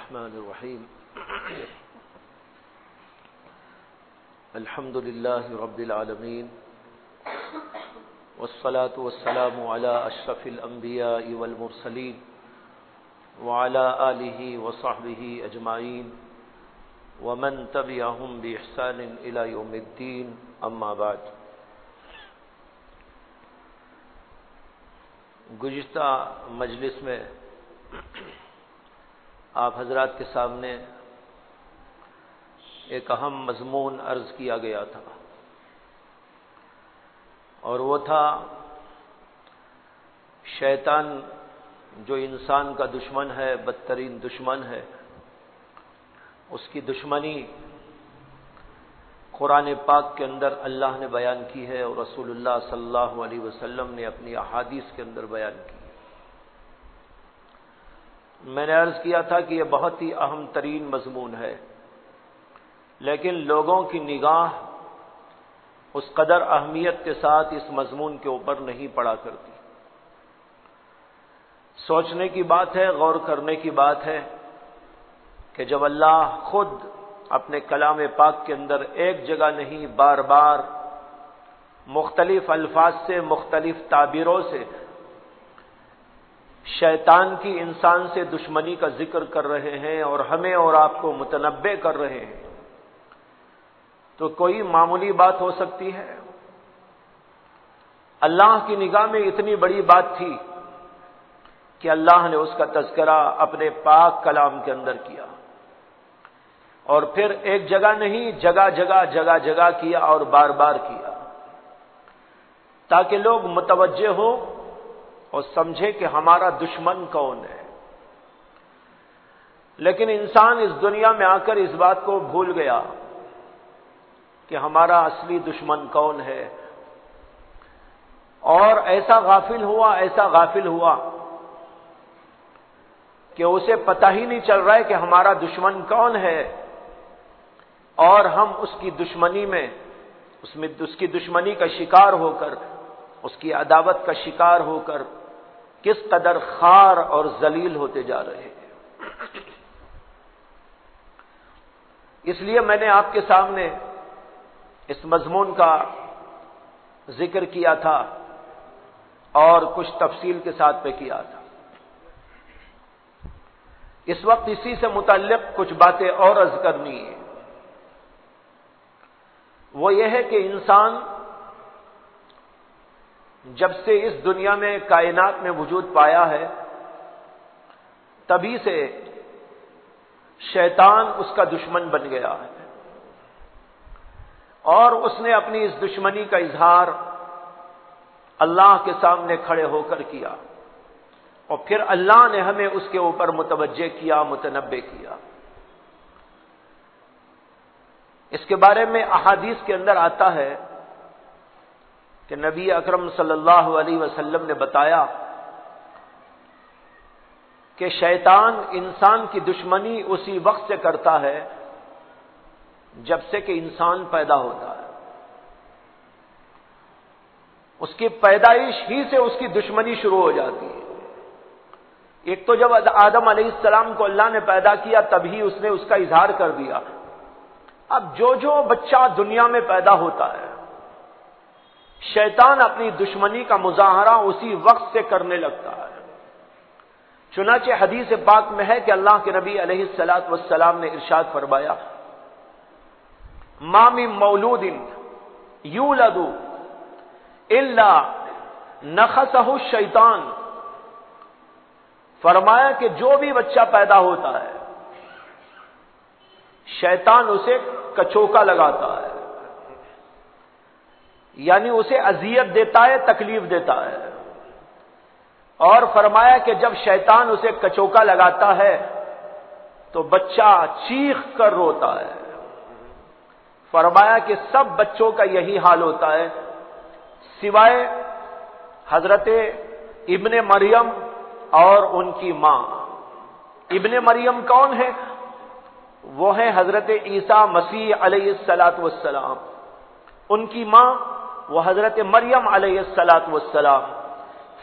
الرحمن الرحيم الحمد لله رب العالمين والصلاة والسلام على أشرف الأنبياء والمرسلين وعلى آله وصحبه أجمعين ومن تبعهم بإحسان إلى يوم الدين أما بعد. گزشتہ مجلس میں آپ حضرات کے سامنے ایک اہم مضمون عرض کیا گیا تھا، اور وہ تھا شیطان جو انسان کا دشمن ہے، بدترین دشمن ہے، اس کی دشمنی قرآن پاک کے اندر اللہ نے بیان کی ہے اور رسول اللہ صلی اللہ علیہ وسلم نے اپنی احادیث کے اندر بیان کی. میں نے عرض کیا تھا کہ یہ بہت ہی اہم ترین مضمون ہے، لیکن لوگوں کی نگاہ اس قدر اہمیت کے ساتھ اس مضمون کے اوپر نہیں پڑا کرتی. سوچنے کی بات ہے، غور کرنے کی بات ہے کہ جب اللہ خود اپنے کلام پاک کے اندر ایک جگہ نہیں، بار بار مختلف الفاظ سے، مختلف تعبیروں سے شیطان کی انسان سے دشمنی کا ذکر کر رہے ہیں اور ہمیں اور آپ کو متنبہ کر رہے ہیں، تو کوئی معمولی بات ہو سکتی ہے؟ اللہ کی نگاہ میں اتنی بڑی بات تھی کہ اللہ نے اس کا تذکرہ اپنے پاک کلام کے اندر کیا، اور پھر ایک جگہ نہیں، جگہ جگہ کیا اور بار بار کیا، تاکہ لوگ متوجہ ہوں اور سمجھے کہ ہمارا دشمن کون ہے. لیکن انسان اس دنیا میں آ کر اس بات کو بھول گیا کہ ہمارا اصلی دشمن کون ہے، اور ایسا غافل ہوا کہ اسے پتہ ہی نہیں چل رہا ہے کہ ہمارا دشمن کون ہے، اور ہم اس کی دشمنی میں اس کی دشمنی کا شکار ہو کر، اس کی عداوت کا شکار ہو کر کس قدر خوار اور ذلیل ہوتے جا رہے ہیں. اس لیے میں نے آپ کے سامنے اس مضمون کا ذکر کیا تھا اور کچھ تفصیل کے ساتھ پہ کیا تھا. اس وقت اسی سے متعلق کچھ باتیں اور عرض کرنی ہے. وہ یہ ہے کہ انسان جب سے اس دنیا میں کائنات میں وجود پایا ہے، تبھی سے شیطان اس کا دشمن بن گیا ہے، اور اس نے اپنی اس دشمنی کا اظہار اللہ کے سامنے کھڑے ہو کر کیا، اور پھر اللہ نے ہمیں اس کے اوپر متوجہ کیا، متنبہ کیا. اس کے بارے میں احادیث کے اندر آتا ہے کہ نبی اکرم صلی اللہ علیہ وسلم نے بتایا کہ شیطان انسان کی دشمنی اسی وقت سے کرتا ہے جب سے کہ انسان پیدا ہوتا ہے. اس کی پیدائش ہی سے اس کی دشمنی شروع ہو جاتی ہے. ایک تو جب آدم علیہ السلام کو اللہ نے پیدا کیا تبھی اس نے اس کا اظہار کر دیا. اب جو بچہ دنیا میں پیدا ہوتا ہے، شیطان اپنی دشمنی کا مظاہرہ اسی وقت سے کرنے لگتا ہے. چنانچہ حدیث پاک میں ہے کہ اللہ کے نبی علیہ الصلوۃ والسلام نے ارشاد فرمایا، ما من مولود یولد الا نخسہ الشیطان. فرمایا کہ جو بھی بچہ پیدا ہوتا ہے شیطان اسے کچوکا لگاتا ہے، یعنی اسے اذیت دیتا ہے، تکلیف دیتا ہے. اور فرمایا کہ جب شیطان اسے کچوکا لگاتا ہے تو بچہ چیخ کر روتا ہے. فرمایا کہ سب بچوں کا یہی حال ہوتا ہے سوائے حضرت ابن مریم اور ان کی ماں. ابن مریم کون ہے؟ وہ ہے حضرت عیسیٰ مسیح علیہ الصلوۃ والسلام. ان کی ماں وہ حضرت مریم علیہ الصلوۃ والسلام.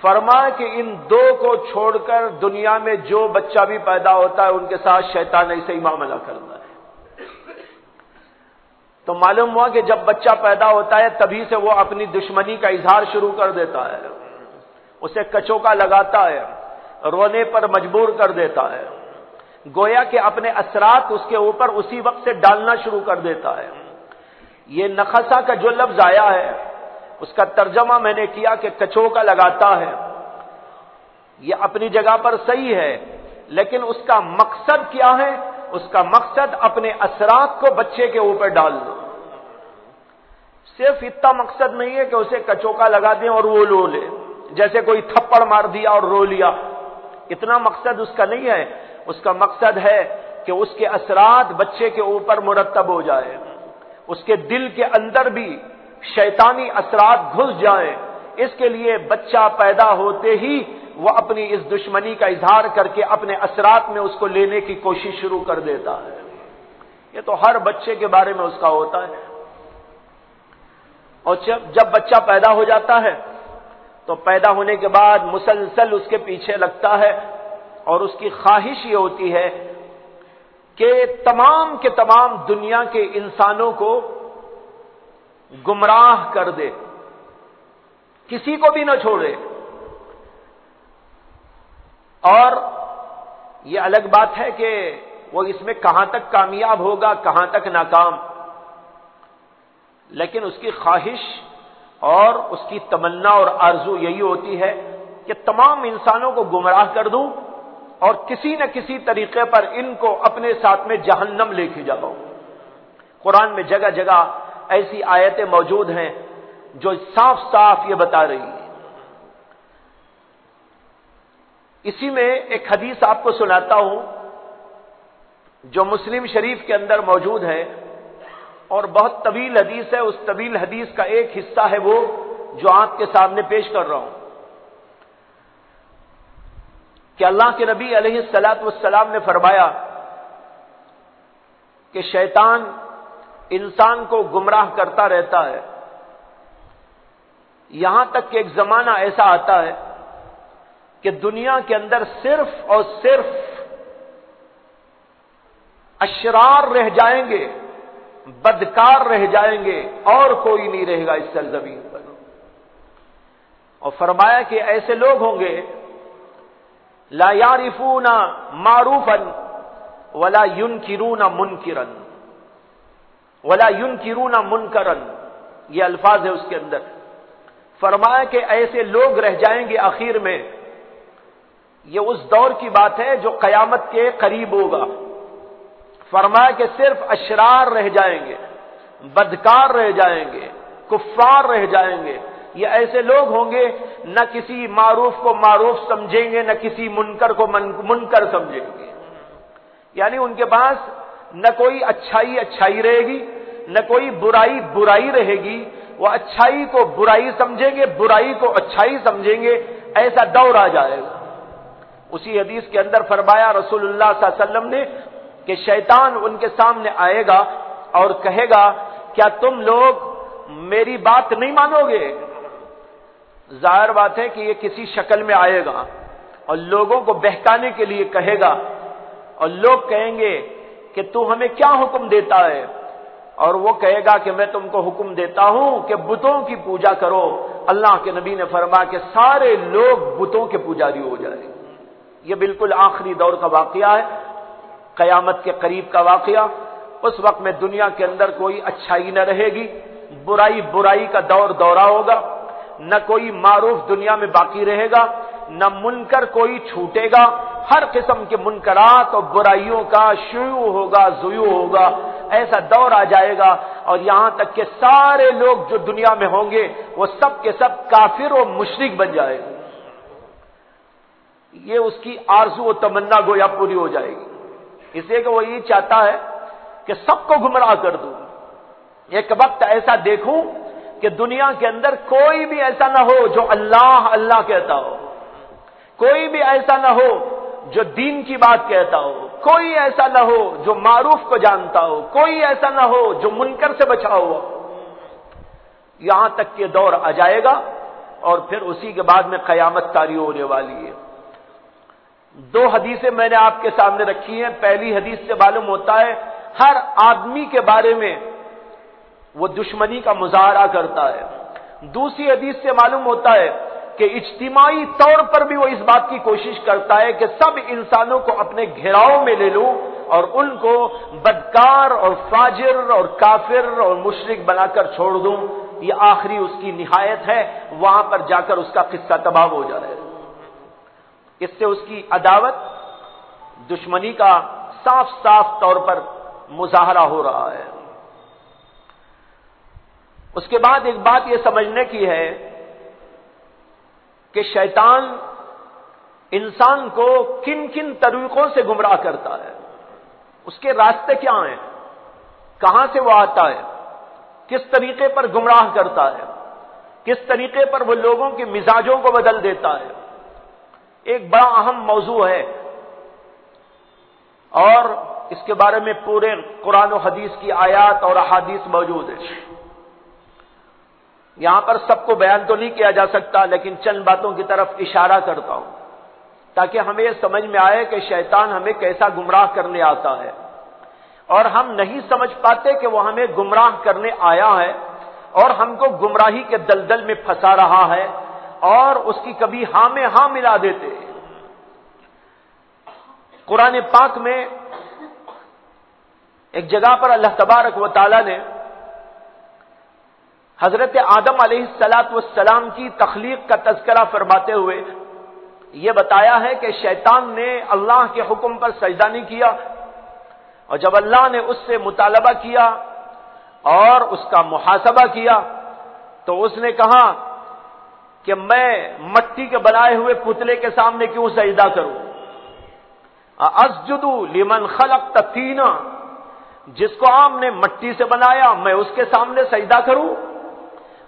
فرمایا کہ ان دو کو چھوڑ کر دنیا میں جو بچہ بھی پیدا ہوتا ہے ان کے ساتھ شیطان ایسے ہی معاملہ کرتا ہے۔ تو معلوم ہوا کہ جب بچہ پیدا ہوتا ہے تبھی سے وہ اپنی دشمنی کا اظہار شروع کر دیتا ہے، اسے کچوکا لگاتا ہے، رونے پر مجبور کر دیتا ہے، گویا کہ اپنے اثرات اس کے اوپر اسی وقت سے ڈالنا شروع کر دیتا ہے۔ یہ نخسا کا جو لفظ آیا ہے اس کا ترجمہ میں نے کیا کہ کچوکا لگاتا ہے، یہ اپنی جگہ پر صحیح ہے، لیکن اس کا مقصد کیا ہے؟ اس کا مقصد اپنے اثرات کو بچے کے اوپر ڈال دو۔ صرف اتنا مقصد نہیں ہے کہ اسے کچوکا لگا دیں اور وہ رو لے، جیسے کوئی تھپڑ مار دیا اور رو لیا، اتنا مقصد اس کا نہیں ہے۔ اس کا مقصد ہے کہ اس کے اثرات بچے کے اوپر مرتب ہو جائے، اس کے دل کے اندر بھی شیطانی اثرات گھس جائیں۔ اس کے لیے بچہ پیدا ہوتے ہی وہ اپنی اس دشمنی کا اظہار کر کے اپنے اثرات میں اس کو لینے کی کوشش شروع کر دیتا ہے۔ یہ تو ہر بچے کے بارے میں اس کا ہوتا ہے۔ اور جب بچہ پیدا ہو جاتا ہے تو پیدا ہونے کے بعد مسلسل اس کے پیچھے لگتا ہے، اور اس کی خواہش یہ ہوتی ہے کہ تمام کے تمام دنیا کے انسانوں کو گمراہ کر دے، کسی کو بھی نہ چھوڑے۔ اور یہ الگ بات ہے کہ وہ اس میں کہاں تک کامیاب ہوگا، کہاں تک ناکام، لیکن اس کی خواہش اور اس کی تمنا اور آرزو یہی ہوتی ہے کہ تمام انسانوں کو گمراہ کر دوں اور کسی نہ کسی طریقے پر ان کو اپنے ساتھ میں جہنم لے کے جاؤں۔ قرآن میں جگہ جگہ ایسی آیتیں موجود ہیں جو صاف صاف یہ بتا رہی ہیں۔ اسی میں ایک حدیث آپ کو سناتا ہوں جو مسلم شریف کے اندر موجود ہے، اور بہت طویل حدیث ہے۔ اس طویل حدیث کا ایک حصہ ہے وہ جو آپ کے سامنے پیش کر رہا ہوں کہ اللہ کے نبی علیہ الصلوۃ والسلام نے فرمایا کہ شیطان انسان کو گمراہ کرتا رہتا ہے، یہاں تک کہ ایک زمانہ ایسا آتا ہے کہ دنیا کے اندر صرف اور صرف اشرار رہ جائیں گے، بدکار رہ جائیں گے، اور کوئی نہیں رہے گا اس سرزمین پر۔ اور فرمایا کہ ایسے لوگ ہوں گے لا یعرفون معروفا ولا ينکرون منکرا ولا ينکرون منکرا، یہ الفاظ ہے اس کے اندر۔ فرمایا کہ ایسے لوگ رہ جائیں گے آخر میں، یہ اس دور کی بات ہے جو قیامت کے قریب ہوگا۔ فرمایا کہ صرف اشرار رہ جائیں گے، بدکار رہ جائیں گے، کفار رہ جائیں گے۔ یہ ایسے لوگ ہوں گے نہ کسی معروف کو معروف سمجھیں گے، نہ کسی منکر کو منکر سمجھیں گے۔ یعنی ان کے پاس نہ کوئی اچھائی رہے گی، نہ کوئی برائی رہے گی۔ وہ اچھائی کو برائی سمجھیں گے، برائی کو اچھائی سمجھیں گے، ایسا دور آ جائے گا۔ اسی حدیث کے اندر فرمایا رسول اللہ صلی اللہ علیہ وسلم نے کہ شیطان ان کے سامنے آئے گا اور کہے گا کیا تم لوگ میری بات نہیں مانو گے؟ ظاہر بات ہے کہ یہ کسی شکل میں آئے گا اور لوگوں کو بہکانے کے لیے کہے گا، اور لوگ کہیں گے کہ تو ہمیں کیا حکم دیتا ہے؟ اور وہ کہے گا کہ میں تم کو حکم دیتا ہوں کہ بتوں کی پوجا کرو۔ اللہ کے نبی نے فرمایا کہ سارے لوگ بتوں کے پجاری ہو جائیں۔ یہ بالکل آخری دور کا واقعہ ہے، قیامت کے قریب کا واقعہ۔ اس وقت میں دنیا کے اندر کوئی اچھائی نہ رہے گی، برائی کا دورہ ہوگا، نہ کوئی معروف دنیا میں باقی رہے گا، نہ منکر کوئی چھوٹے گا۔ ہر قسم کے منکرات اور برائیوں کا شیوع ہوگا، زیوع ہوگا۔ ایسا دور آ جائے گا، اور یہاں تک کہ سارے لوگ جو دنیا میں ہوں گے وہ سب کے سب کافر و مشرک بن جائے گا۔ یہ اس کی آرزو و تمنا گویا پوری ہو جائے گی، اس لیے کہ وہ یہ چاہتا ہے کہ سب کو گمراہ کر دوں۔ ایک وقت ایسا دیکھوں کہ دنیا کے اندر کوئی بھی ایسا نہ ہو جو اللہ اللہ کہتا ہو، کوئی بھی ایسا نہ ہو جو دین کی بات کہتا ہو، کوئی ایسا نہ ہو جو معروف کو جانتا ہو، کوئی ایسا نہ ہو جو منکر سے بچا ہوا ہو۔ یہاں تک کہ دور آ جائے گا اور پھر اسی کے بعد میں قیامت طاری ہونے والی ہے۔ دو حدیثیں میں نے آپ کے سامنے رکھی ہیں۔ پہلی حدیث سے معلوم ہوتا ہے ہر آدمی کے بارے میں وہ دشمنی کا مظاہرہ کرتا ہے۔ دوسری حدیث سے معلوم ہوتا ہے کہ اجتماعی طور پر بھی وہ اس بات کی کوشش کرتا ہے کہ سب انسانوں کو اپنے گھیراؤ میں لے لوں اور ان کو بدکار اور فاجر اور کافر اور مشرک بنا کر چھوڑ دوں۔ یہ آخری اس کی نہایت ہے، وہاں پر جا کر اس کا قصہ تمام ہو جائے۔ اس سے اس کی عداوت، دشمنی کا صاف صاف طور پر مظاہرہ ہو رہا ہے۔ اس کے بعد ایک بات یہ سمجھنے کی ہے کہ شیطان انسان کو کن کن طریقوں سے گمراہ کرتا ہے، اس کے راستے کیا ہیں، کہاں سے وہ آتا ہے، کس طریقے پر گمراہ کرتا ہے، کس طریقے پر وہ لوگوں کے مزاجوں کو بدل دیتا ہے، ایک بڑا اہم موضوع ہے، اور اس کے بارے میں پورے قرآن و حدیث کی آیات اور احادیث موجود ہیں۔ یہاں پر سب کو بیان تو نہیں کیا جا سکتا، لیکن چند باتوں کی طرف اشارہ کرتا ہوں تاکہ ہمیں یہ سمجھ میں آئے کہ شیطان ہمیں کیسا گمراہ کرنے آتا ہے، اور ہم نہیں سمجھ پاتے کہ وہ ہمیں گمراہ کرنے آیا ہے اور ہم کو گمراہی کے دلدل میں پھنسا رہا ہے اور اس کی کبھی ہاں میں ہاں ملا دیتے۔ قرآن پاک میں ایک جگہ پر اللہ تبارک و تعالی نے حضرت آدم علیہ السلام کی تخلیق کا تذکرہ فرماتے ہوئے یہ بتایا ہے کہ شیطان نے اللہ کے حکم پر سجدہ نہیں کیا، اور جب اللہ نے اس سے مطالبہ کیا اور اس کا محاسبہ کیا تو اس نے کہا کہ میں مٹی کے بنائے ہوئے پتلے کے سامنے کیوں سجدہ کروں، اسجد لمن خلقت طینا، جس کو آپ نے مٹی سے بنایا میں اس کے سامنے سجدہ کروں۔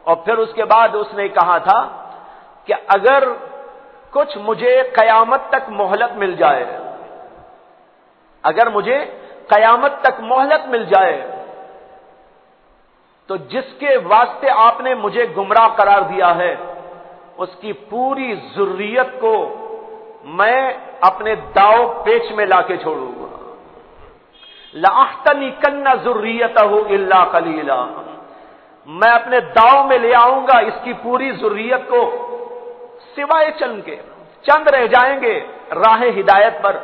اور پھر اس کے بعد اس نے کہا تھا کہ اگر کچھ مجھے قیامت تک مہلت مل جائے، اگر مجھے قیامت تک مہلت مل جائے تو جس کے واسطے آپ نے مجھے گمراہ قرار دیا ہے اس کی پوری ذریت کو میں اپنے داؤ پیچ میں لا کے چھوڑوں گا۔ لَأَحْتَنِكَنَّ ذُرِّيَّتَهُ إِلَّا قَلِيلًا، میں اپنے داؤ میں لے آؤں گا اس کی پوری ذریت کو، سوائے چند کے، چند رہ جائیں گے راہ ہدایت پر،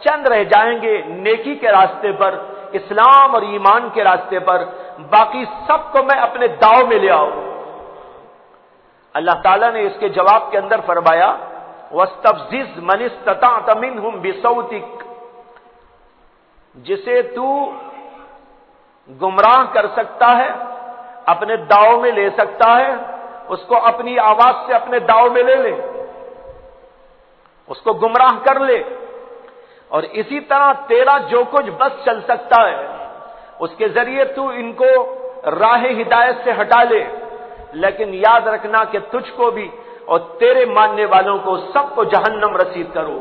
چند رہ جائیں گے نیکی کے راستے پر، اسلام اور ایمان کے راستے پر، باقی سب کو میں اپنے داؤ میں لے آؤں۔ اللہ تعالیٰ نے اس کے جواب کے اندر فرمایا وَاسْتَفْزِزْ مَنِ اسْتَطَعْتَ مِنْهُمْ بِصَوْتِكَ، جسے تو گمراہ کر سکتا ہے اپنے داؤ میں لے سکتا ہے، اس کو اپنی آواز سے اپنے داؤ میں لے لے، اس کو گمراہ کر لے، اور اسی طرح تیرا جو کچھ بس چل سکتا ہے اس کے ذریعے تو ان کو راہ ہدایت سے ہٹا لے، لیکن یاد رکھنا کہ تجھ کو بھی اور تیرے ماننے والوں کو سب کو جہنم رسید کرو۔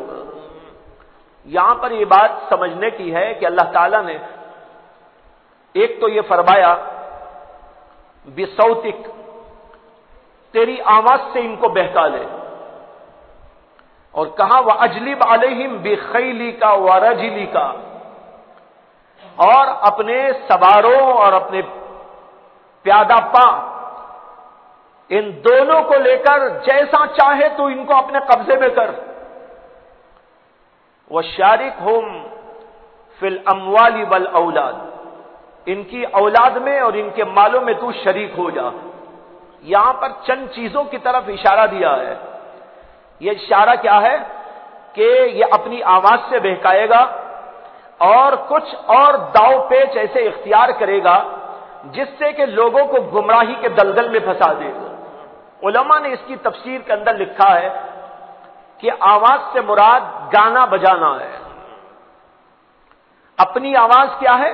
یہاں پر یہ بات سمجھنے کی ہے کہ اللہ تعالیٰ نے ایک تو یہ فرمایا بِصَوْتِكَ، تیری آواز سے ان کو بہکا لے، اور کہا وَأَجْلِبْ عَلَيْهِمْ بِخَيْلِكَ وَرَجِلِكَ، اور اپنے سواروں اور اپنے پیادہ پا ان دونوں کو لے کر جیسا چاہے تو ان کو اپنے قبضے میں کر، وَشَارِكْهُمْ فِي الْأَمْوَالِ وَالْأَوْلَادِ، ان کی اولاد میں اور ان کے مالوں میں تو شریک ہو جا۔ یہاں پر چند چیزوں کی طرف اشارہ دیا ہے۔ یہ اشارہ کیا ہے کہ یہ اپنی آواز سے بہکائے گا اور کچھ اور داؤ پیچ ایسے اختیار کرے گا جس سے کہ لوگوں کو گمراہی کے دلدل میں پھنسا دے گا۔ علماء نے اس کی تفسیر کے اندر لکھا ہے کہ آواز سے مراد گانا بجانا ہے۔ اپنی آواز کیا ہے؟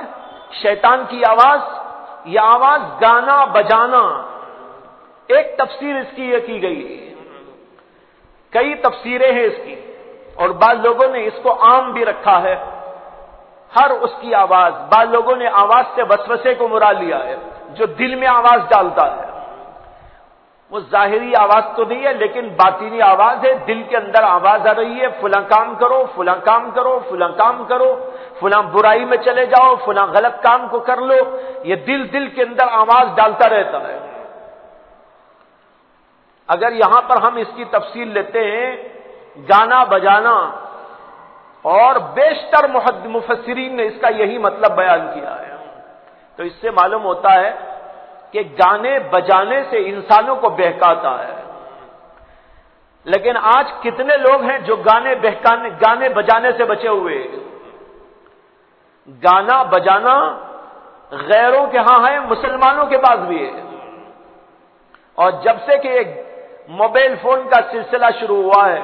شیطان کی آواز، یہ آواز گانا بجانا۔ ایک تفسیر اس کی یہ کی گئی، کئی تفسیریں ہیں اس کی، اور بعض لوگوں نے اس کو عام بھی رکھا ہے، ہر اس کی آواز۔ بعض لوگوں نے آواز سے وسوسے کو مراد لیا ہے، جو دل میں آواز ڈالتا ہے۔ وہ ظاہری آواز تو نہیں ہے لیکن باطنی آواز ہے، دل کے اندر آواز آ رہی ہے، فلاں کام کرو، فلاں کام کرو، فلاں کام کرو، فلاں برائی میں چلے جاؤ، فلاں غلط کام کو کر لو، یہ دل کے اندر آواز ڈالتا رہتا ہے۔ اگر یہاں پر ہم اس کی تفصیل لیتے ہیں، گانا بجانا، اور بیشتر مفسرین نے اس کا یہی مطلب بیان کیا ہے، تو اس سے معلوم ہوتا ہے کہ گانے بجانے سے انسانوں کو بہکاتا ہے۔ لیکن آج کتنے لوگ ہیں جو گانے بجانے سے بچے ہوئے؟ گانا بجانا غیروں کے ہاں ہے، مسلمانوں کے پاس بھی ہے، اور جب سے کہ موبائل فون کا سلسلہ شروع ہوا ہے،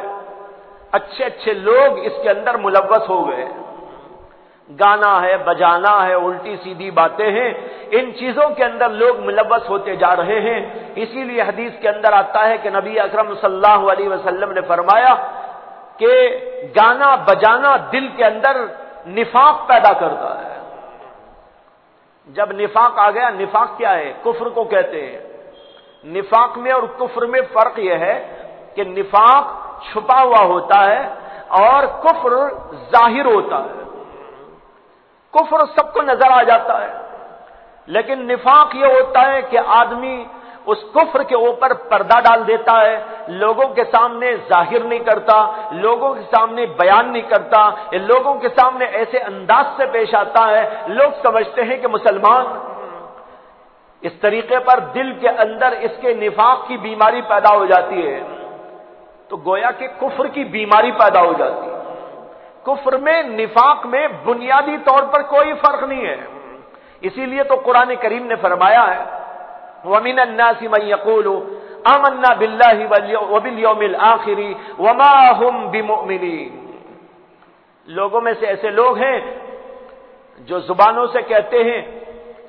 اچھے اچھے لوگ اس کے اندر ملوث ہو گئے۔ گانا ہے، بجانا ہے، الٹی سیدھی باتیں ہیں، ان چیزوں کے اندر لوگ ملوث ہوتے جا رہے ہیں۔ اسی لیے حدیث کے اندر آتا ہے کہ نبی اکرم صلی اللہ علیہ وسلم نے فرمایا کہ گانا بجانا دل کے اندر نفاق پیدا کرتا ہے۔ جب نفاق آ گیا، نفاق کیا ہے؟ کفر کو کہتے ہیں۔ نفاق میں اور کفر میں فرق یہ ہے کہ نفاق چھپا ہوا ہوتا ہے اور کفر ظاہر ہوتا ہے۔ کفر سب کو نظر آ جاتا ہے، لیکن نفاق یہ ہوتا ہے کہ آدمی اس کفر کے اوپر پردہ ڈال دیتا ہے، لوگوں کے سامنے ظاہر نہیں کرتا، لوگوں کے سامنے بیان نہیں کرتا، لوگوں کے سامنے ایسے انداز سے پیش آتا ہے، لوگ سمجھتے ہیں کہ مسلمان اس طریقے پر دل کے اندر اس کے نفاق کی بیماری پیدا ہو جاتی ہے، تو گویا کہ کفر کی بیماری پیدا ہو جاتی ہے۔ کفر میں، نفاق میں بنیادی طور پر کوئی فرق نہیں ہے۔ اسی لیے تو قرآن کریم نے فرمایا ہے وَمِنَ النَّاسِ مَن يَقُولُ آمَنَّا بِاللَّهِ وَبِالْيَوْمِ الْآخِرِ وَمَا هُمْ بِمُؤْمِنِينَ، لوگوں میں سے ایسے لوگ ہیں جو زبانوں سے کہتے ہیں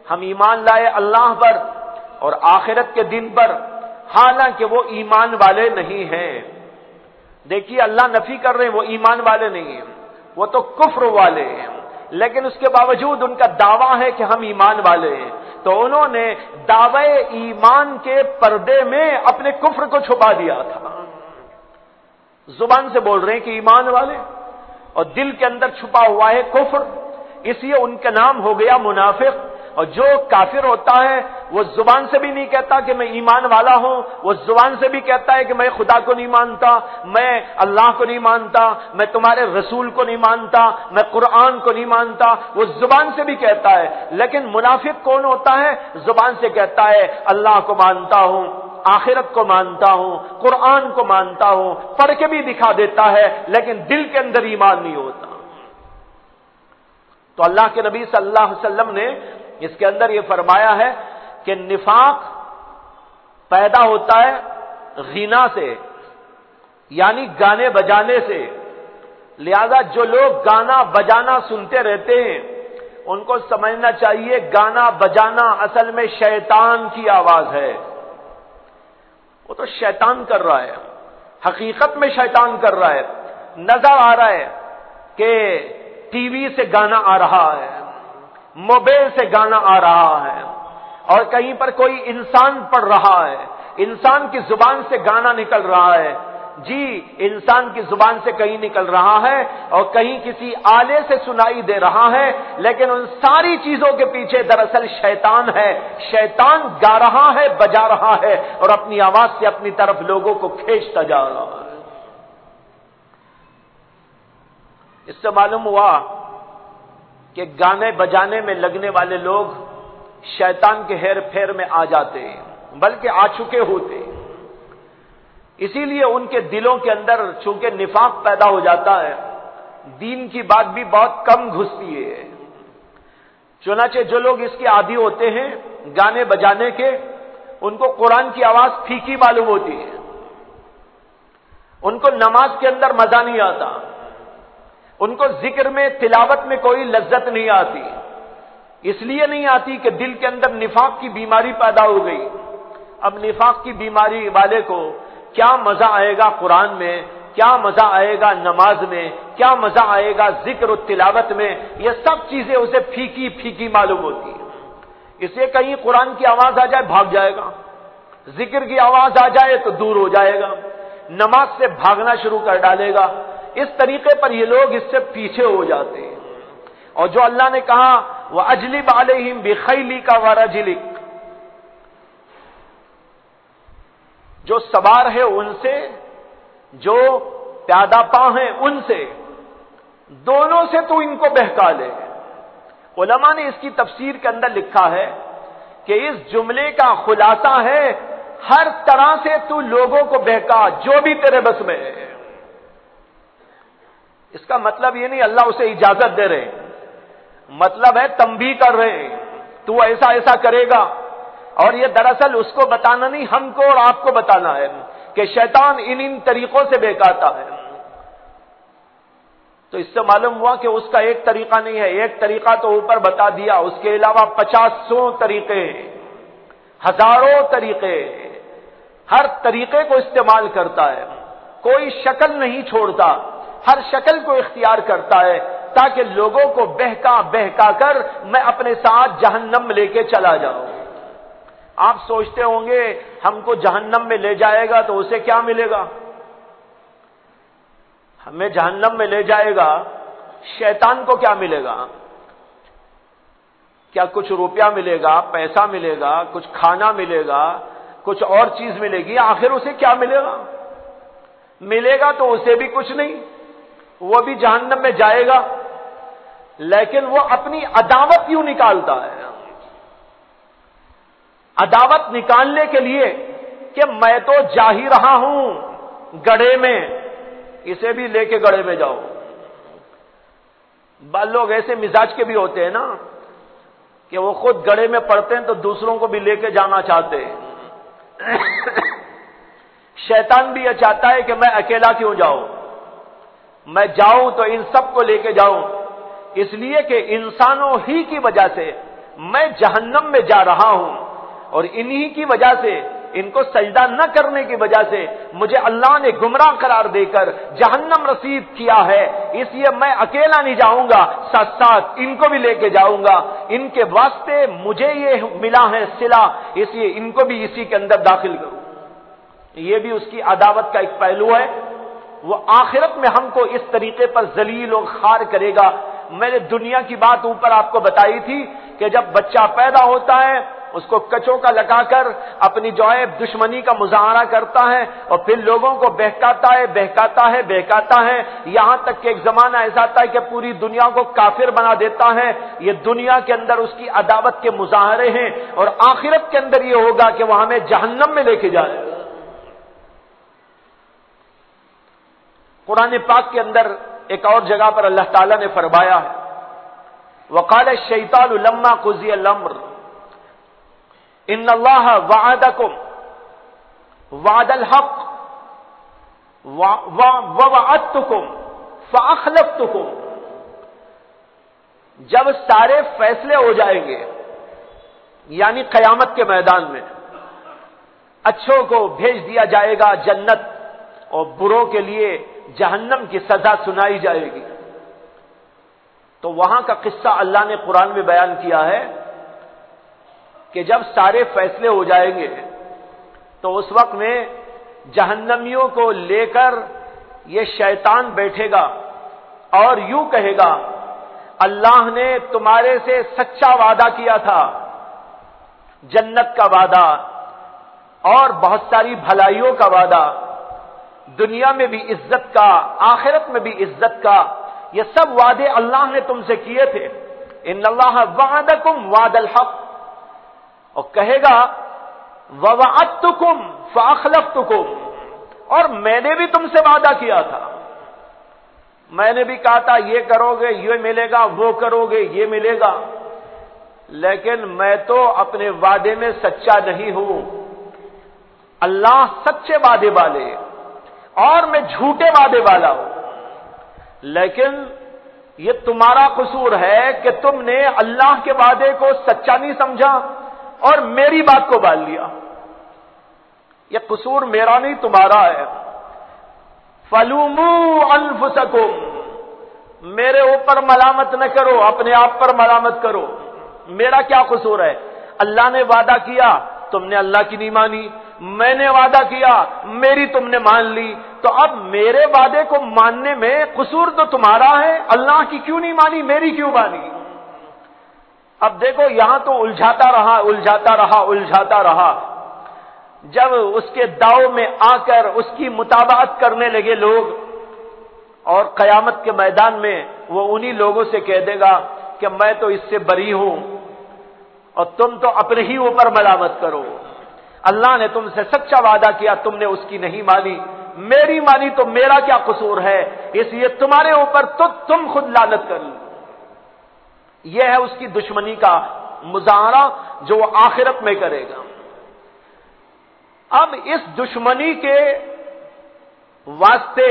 ہم ایمان لائے اللہ پر اور آخرت کے دن پر، حالانکہ وہ ایمان والے نہیں ہیں۔ دیکھیے اللہ نفی کر رہے ہیں، وہ ایمان والے نہیں ہیں، وہ تو کفر والے ہیں، لیکن اس کے باوجود ان کا دعویٰ ہے کہ ہم ایمان والے ہیں، تو انہوں نے دعوے ایمان کے پردے میں اپنے کفر کو چھپا دیا تھا۔ زبان سے بول رہے ہیں کہ ایمان والے، اور دل کے اندر چھپا ہوا ہے کفر، اس لیے ان کا نام ہو گیا منافق۔ اور جو کافر ہوتا ہے وہ زبان سے بھی نہیں کہتا کہ میں ایمان والا ہوں، وہ زبان سے بھی کہتا ہے کہ میں خدا کو نہیں مانتا، میں اللہ کو نہیں مانتا، میں تمہارے رسول کو نہیں مانتا، میں قرآن کو نہیں مانتا، وہ زبان سے بھی کہتا ہے۔ لیکن منافق کون ہوتا ہے؟ زبان سے کہتا ہے اللہ کو مانتا ہوں، آخرت کو مانتا ہوں، قرآن کو مانتا ہوں، پڑھ کے بھی دکھا دیتا ہے، لیکن دل کے اندر ایمان نہیں ہوتا۔ تو اللہ کے نبی صلی اللہ علیہ وسلم نے اس کے اندر یہ فرمایا ہے کہ نفاق پیدا ہوتا ہے غنا سے، یعنی گانے بجانے سے۔ لہذا جو لوگ گانا بجانا سنتے رہتے ہیں ان کو سمجھنا چاہیے گانا بجانا اصل میں شیطان کی آواز ہے، وہ تو شیطان کر رہا ہے، حقیقت میں شیطان کر رہا ہے۔ نظر آ رہا ہے کہ ٹی وی سے گانا آ رہا ہے، موبائل سے گانا آ رہا ہے، اور کہیں پر کوئی انسان پڑھ رہا ہے، انسان کی زبان سے گانا نکل رہا ہے۔ جی انسان کی زبان سے کہیں نکل رہا ہے اور کہیں کسی آلے سے سنائی دے رہا ہے، لیکن ان ساری چیزوں کے پیچھے دراصل شیطان ہے۔ شیطان گا رہا ہے، بجا رہا ہے، اور اپنی آواز سے اپنی طرف لوگوں کو کھینچتا جا رہا ہے۔ اس سے معلوم ہوا کہ گانے بجانے میں لگنے والے لوگ شیطان کے ہیر پھیر میں آ جاتے ہیں، بلکہ آ چکے ہوتے ہیں۔ اسی لیے ان کے دلوں کے اندر چونکہ نفاق پیدا ہو جاتا ہے، دین کی بات بھی بہت کم گھستی ہے۔ چنانچہ جو لوگ اس کے عادی ہوتے ہیں گانے بجانے کے، ان کو قرآن کی آواز پھیکی معلوم ہوتی ہے، ان کو نماز کے اندر مزہ نہیں آتا، ان کو ذکر میں تلاوت میں کوئی لذت نہیں آتی۔ اس لیے نہیں آتی کہ دل کے اندر نفاق کی بیماری پیدا ہو گئی۔ اب نفاق کی بیماری والے کو کیا مزہ آئے گا قرآن میں، کیا مزہ آئے گا نماز میں، کیا مزہ آئے گا ذکر و تلاوت میں؟ یہ سب چیزیں اسے پھیکی پھیکی معلوم ہوتی ہیں۔ اسے کہیں قرآن کی آواز آ جائے بھاگ جائے گا، ذکر کی آواز آ جائے تو دور ہو جائے گا، نماز سے بھاگنا شروع کر ڈالے گا۔ اس طریقے پر یہ لوگ اس سے پیچھے ہو جاتے ہیں۔ اور جو اللہ نے کہا وَأَجْلِبْ عَلَيْهِمْ بِخَيْلِكَ وَرَجِلِكَ، جو سوار ہے ان سے، جو پیادہ پا ہیں ان سے، دونوں سے تو ان کو بہکا لے۔ علماء نے اس کی تفسیر کے اندر لکھا ہے کہ اس جملے کا خلاصہ ہے ہر طرح سے تو لوگوں کو بہکا جو بھی تیرے بس میں ہے۔ اس کا مطلب یہ نہیں اللہ اسے اجازت دے رہے، مطلب ہے تنبیہ کر رہے ہیں تو ایسا ایسا کرے گا، اور یہ دراصل اس کو بتانا نہیں، ہم کو اور آپ کو بتانا ہے کہ شیطان ان طریقوں سے بہکاتا ہے۔ تو اس سے معلوم ہوا کہ اس کا ایک طریقہ نہیں ہے، ایک طریقہ تو اوپر بتا دیا، اس کے علاوہ 50 طریقے، ہزاروں طریقے، ہر طریقے کو استعمال کرتا ہے، کوئی شکل نہیں چھوڑتا، ہر شکل کو اختیار کرتا ہے تاکہ لوگوں کو بہکا بہکا کر میں اپنے ساتھ جہنم لے کے چلا جاؤں۔ آپ سوچتے ہوں گے ہم کو جہنم میں لے جائے گا تو اسے کیا ملے گا؟ ہمیں جہنم میں لے جائے گا، شیطان کو کیا ملے گا؟ کیا کچھ روپیہ ملے گا، پیسہ ملے گا، کچھ کھانا ملے گا، کچھ اور چیز ملے گی؟ آخر اسے کیا ملے گا؟ ملے گا تو اسے بھی کچھ نہیں، وہ بھی جہنم میں جائے گا، لیکن وہ اپنی عداوت کیوں نکالتا ہے؟ عداوت نکالنے کے لیے کہ میں تو جا ہی رہا ہوں گڑھے میں، اسے بھی لے کے گڑھے میں جاؤ۔ بعض لوگ ایسے مزاج کے بھی ہوتے ہیں نا کہ وہ خود گڑھے میں پڑتے ہیں تو دوسروں کو بھی لے کے جانا چاہتے ہیں۔ شیطان بھی یہ چاہتا ہے کہ میں اکیلا کیوں جاؤں، میں جاؤں تو ان سب کو لے کے جاؤں، اس لیے کہ انسانوں ہی کی وجہ سے میں جہنم میں جا رہا ہوں، اور انہی کی وجہ سے، ان کو سجدہ نہ کرنے کی وجہ سے مجھے اللہ نے گمراہ قرار دے کر جہنم رسید کیا ہے، اس لیے میں اکیلا نہیں جاؤں گا، ساتھ ساتھ ان کو بھی لے کے جاؤں گا، ان کے واسطے مجھے یہ ملا ہے صلہ، اس لیے ان کو بھی اسی کے اندر داخل کروں۔ یہ بھی اس کی عداوت کا ایک پہلو ہے۔ وہ آخرت میں ہم کو اس طریقے پر ذلیل و خوار کرے گا۔ میں نے دنیا کی بات اوپر آپ کو بتائی تھی کہ جب بچہ پیدا ہوتا ہے اس کو کچوں کا لگا کر اپنی جو ہے دشمنی کا مظاہرہ کرتا ہے، اور پھر لوگوں کو بہکاتا ہے بہکاتا ہے بہکاتا ہے، یہاں تک کہ ایک زمانہ ایسا آتا ہے کہ پوری دنیا کو کافر بنا دیتا ہے۔ یہ دنیا کے اندر اس کی عداوت کے مظاہرے ہیں، اور آخرت کے اندر یہ ہوگا کہ وہ ہمیں جہنم میں لے کے جائے۔ قرآن پاک کے اندر ایک اور جگہ پر اللہ تعالیٰ نے فرمایا ہے وَقَالَ الشَّيْطَانُ لَمَّا قُضِيَ الْأَمْرُ إِنَّ اللَّهَ وَعَدَكُمْ وَعْدَ الْحَقِّ وَوَعَدتُّكُمْ فَأَخْلَفْتُكُمْ۔ جب سارے فیصلے ہو جائیں گے، یعنی قیامت کے میدان میں اچھوں کو بھیج دیا جائے گا جنت، اور بروں کے لیے جہنم کی سزا سنائی جائے گی، تو وہاں کا قصہ اللہ نے قرآن میں بیان کیا ہے کہ جب سارے فیصلے ہو جائیں گے تو اس وقت میں جہنمیوں کو لے کر یہ شیطان بیٹھے گا اور یوں کہے گا اللہ نے تمہارے سے سچا وعدہ کیا تھا، جنت کا وعدہ اور بہت ساری بھلائیوں کا وعدہ، دنیا میں بھی عزت کا، آخرت میں بھی عزت کا، یہ سب وعدے اللہ نے تم سے کیے تھے۔ ان اللہ وعدکم وعد الحق، اور کہے گا ووعدتکم فاخلفتکم، اور میں نے بھی تم سے وعدہ کیا تھا، میں نے بھی کہا تھا یہ کرو گے یہ ملے گا، وہ کرو گے یہ ملے گا، لیکن میں تو اپنے وعدے میں سچا نہیں ہوں۔ اللہ سچے وعدے والے اور میں جھوٹے وعدے والا ہوں، لیکن یہ تمہارا قصور ہے کہ تم نے اللہ کے وعدے کو سچا نہیں سمجھا اور میری بات کو مان لیا۔ یہ قصور میرا نہیں تمہارا ہے۔ فَلُومُوا أَنفُسَكُمْ، میرے اوپر ملامت نہ کرو، اپنے آپ پر ملامت کرو، میرا کیا قصور ہے؟ اللہ نے وعدہ کیا تم نے اللہ کی نہیں مانی، میں نے وعدہ کیا، میری تم نے مان لی، تو اب میرے وعدے کو ماننے میں قصور تو تمہارا ہے، اللہ کی کیوں نہیں مانی، میری کیوں مانی؟ اب دیکھو یہاں تو الجھاتا رہا، جب اس کے داؤ میں آ کر اس کی متابعت کرنے لگے لوگ، اور قیامت کے میدان میں وہ انہی لوگوں سے کہہ دے گا کہ میں تو اس سے بری ہوں اور تم تو اپنے ہی اوپر ملامت کرو، اللہ نے تم سے سچا وعدہ کیا، تم نے اس کی نہیں مانی، میری مانی تو میرا کیا قصور ہے، اس لیے تمہارے اوپر تو تم خود لعنت کر لو۔ یہ ہے اس کی دشمنی کا مظاہرہ جو وہ آخرت میں کرے گا۔ اب اس دشمنی کے واسطے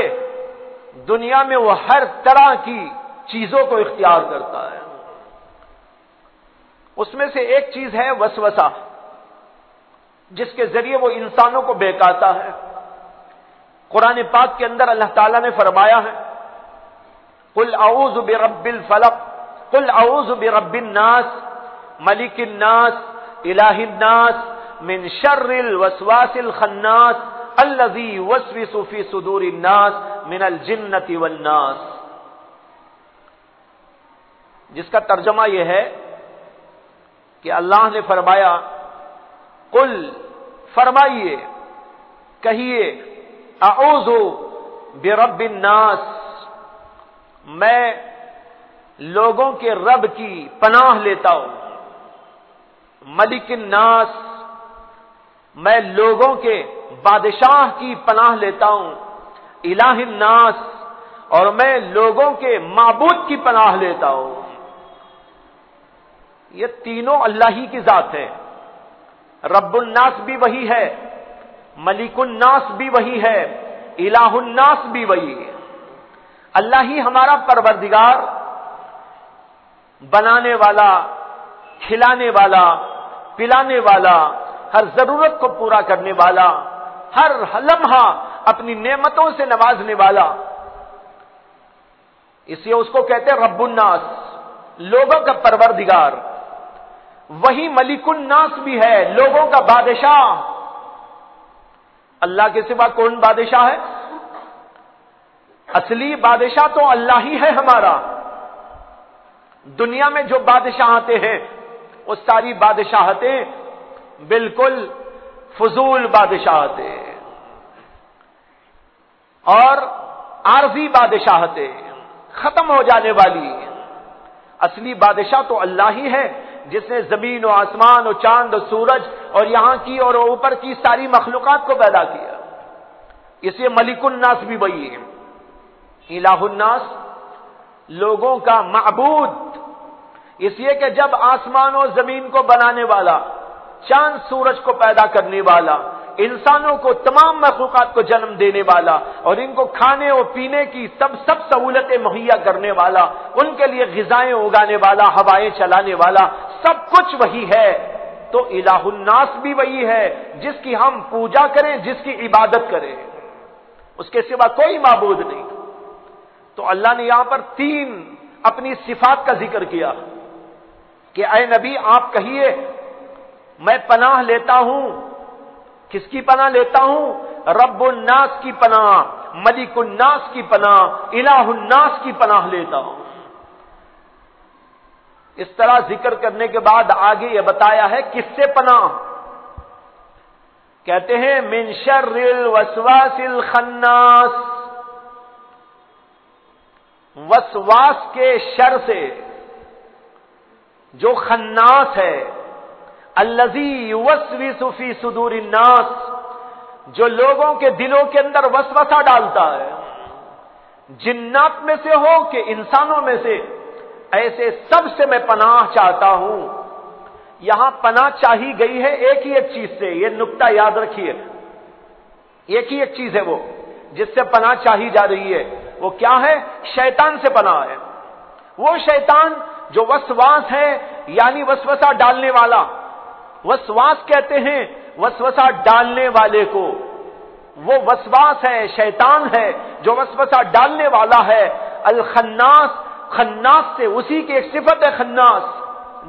دنیا میں وہ ہر طرح کی چیزوں کو اختیار کرتا ہے۔ اس میں سے ایک چیز ہے وسوسہ، جس کے ذریعے وہ انسانوں کو بہکاتا ہے۔ قرآن پاک کے اندر اللہ تعالیٰ نے فرمایا ہے، قل اعوذ برب الفلق، قل اعوذ برب الناس، ملک الناس، الہ الناس، من شر الوسواس الخناس الذی یوسوس فی صدور الناس من الجنۃ والناس، جس کا ترجمہ یہ ہے کہ اللہ نے فرمایا، قل فرمائیے، کہیے، اعوذ برب الناس، میں لوگوں کے رب کی پناہ لیتا ہوں، ملک الناس، میں لوگوں کے بادشاہ کی پناہ لیتا ہوں، الہ الناس، اور میں لوگوں کے معبود کی پناہ لیتا ہوں۔ یہ تینوں اللہ ہی کی ذات ہے، رب الناس بھی وہی ہے، ملک الناس بھی وہی ہے، الہ الناس بھی وہی ہے۔ اللہ ہی ہمارا پروردگار، بنانے والا، کھلانے والا، پلانے والا، ہر ضرورت کو پورا کرنے والا، ہر لمحہ اپنی نعمتوں سے نوازنے والا، اس لیے اس کو کہتے ہیں رب الناس، لوگوں کا پروردگار۔ وہی ملک الناس بھی ہے، لوگوں کا بادشاہ۔ اللہ کے سوا کون بادشاہ ہے؟ اصلی بادشاہ تو اللہ ہی ہے ہمارا۔ دنیا میں جو بادشاہتیں ہیں وہ ساری بادشاہتیں بالکل فضول بادشاہتیں اور عارضی بادشاہتیں، ختم ہو جانے والی۔ اصلی بادشاہ تو اللہ ہی ہے، جس نے زمین و آسمان اور چاند و سورج اور یہاں کی اور اوپر کی ساری مخلوقات کو پیدا کیا۔ اس لیے ملک الناس بھی وہی ہے، الہ الناس، لوگوں کا معبود۔ اس لیے کہ جب آسمان و زمین کو بنانے والا، چاند سورج کو پیدا کرنے والا، انسانوں کو، تمام مخلوقات کو جنم دینے والا اور ان کو کھانے اور پینے کی سب سہولتیں مہیا کرنے والا، ان کے لیے غذائیں اگانے والا، ہوائیں چلانے والا، سب کچھ وہی ہے، تو الہ الناس بھی وہی ہے، جس کی ہم پوجا کریں، جس کی عبادت کریں، اس کے سوا کوئی معبود نہیں۔ تو اللہ نے یہاں پر 3 اپنی صفات کا ذکر کیا کہ اے نبی آپ کہیے میں پناہ لیتا ہوں، کس کی پناہ لیتا ہوں؟ رب الناس کی پناہ، ملک الناس کی پناہ، الہ الناس کی پناہ لیتا ہوں۔ اس طرح ذکر کرنے کے بعد آگے یہ بتایا ہے کس سے پناہ؟ کہتے ہیں من شر الوسواس الخناس، وسواس کے شر سے جو خناس ہے، الذی یوسوس فی صدور الناس، جو لوگوں کے دلوں کے اندر وسوسہ ڈالتا ہے، جنات میں سے ہو کہ انسانوں میں سے، ایسے سب سے میں پناہ چاہتا ہوں۔ یہاں پناہ چاہی گئی ہے ایک ہی ایک چیز سے، یہ نقطہ یاد رکھیے، ایک ہی ایک چیز ہے وہ جس سے پناہ چاہی جا رہی ہے، وہ کیا ہے؟ شیطان سے پناہ ہے۔ وہ شیطان جو وسواس ہے، یعنی وسوسہ ڈالنے والا، وسواس کہتے ہیں وسوسہ ڈالنے والے کو، وہ وسواس ہے، شیطان ہے جو وسوسہ ڈالنے والا ہے۔ الخناس، خناس سے اسی کی ایک صفت ہے خناس،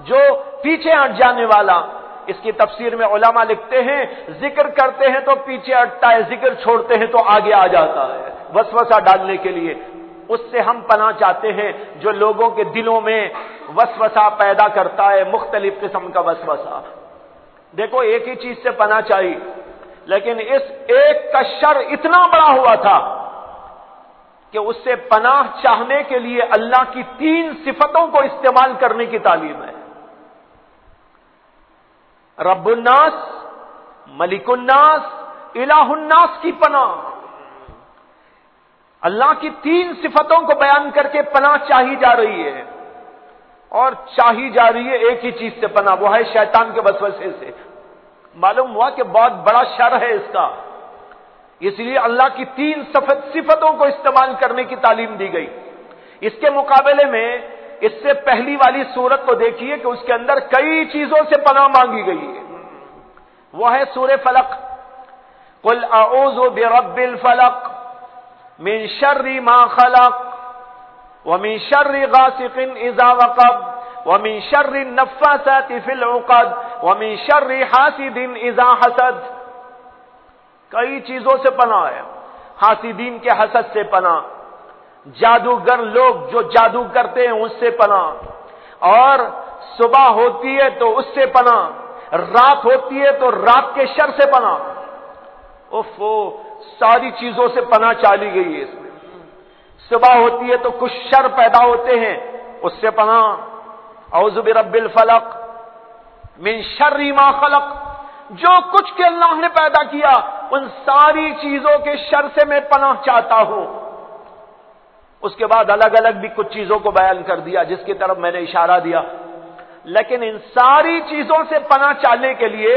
جو پیچھے ہٹ جانے والا، اس کی تفسیر میں علماء لکھتے ہیں ذکر کرتے ہیں تو پیچھے ہٹتا ہے، ذکر چھوڑتے ہیں تو آگے آ جاتا ہے وسوسہ ڈالنے کے لیے۔ اس سے ہم پناہ چاہتے ہیں جو لوگوں کے دلوں میں وسوسہ پیدا کرتا ہے، مختلف قسم کا وسوسہ۔ دیکھو ایک ہی چیز سے پناہ چاہیے، لیکن اس ایک کا شر اتنا بڑا ہوا تھا کہ اس سے پناہ چاہنے کے لیے اللہ کی 3 صفتوں کو استعمال کرنے کی تعلیم ہے۔ رب الناس، ملک الناس، الہ الناس کی پناہ۔ اللہ کی 3 صفتوں کو بیان کر کے پناہ چاہی جا رہی ہے، اور چاہی جا رہی ہے ایک ہی چیز سے پناہ، وہ ہے شیطان کے وسوسے سے۔ معلوم ہوا کہ بہت بڑا شر ہے اس کا، اس لیے اللہ کی 3 صفتوں کو استعمال کرنے کی تعلیم دی گئی۔ اس کے مقابلے میں اس سے پہلی والی سورت کو دیکھیے کہ اس کے اندر کئی چیزوں سے پناہ مانگی گئی ہے۔ وہ ہے سورہ فلق، قل اعوذ برب الفلق من شر ما خلق ومن شر غاسق اذا وقب ومن شر النفاثات في العقد ومن شر حاسد اذا حسد۔ کئی چیزوں سے پناہ ہے، حاسدین کے حسد سے پناہ، جادوگر لوگ جو جادو کرتے ہیں اس سے پناہ، اور صبح ہوتی ہے تو اس سے پناہ، رات ہوتی ہے تو رات کے شر سے پناہ۔ ساری چیزوں سے پناہ چالی گئی ہے اس میں۔ صبح ہوتی ہے تو کچھ شر پیدا ہوتے ہیں، اس سے پناہ، اعوذ برب الفلق من شر ما خلق، جو کچھ کہ اللہ نے پیدا کیا ان ساری چیزوں کے شر سے میں پناہ چاہتا ہوں۔ اس کے بعد الگ الگ بھی کچھ چیزوں کو بیان کر دیا جس کی طرف میں نے اشارہ دیا، لیکن ان ساری چیزوں سے پناہ چاہنے کے لیے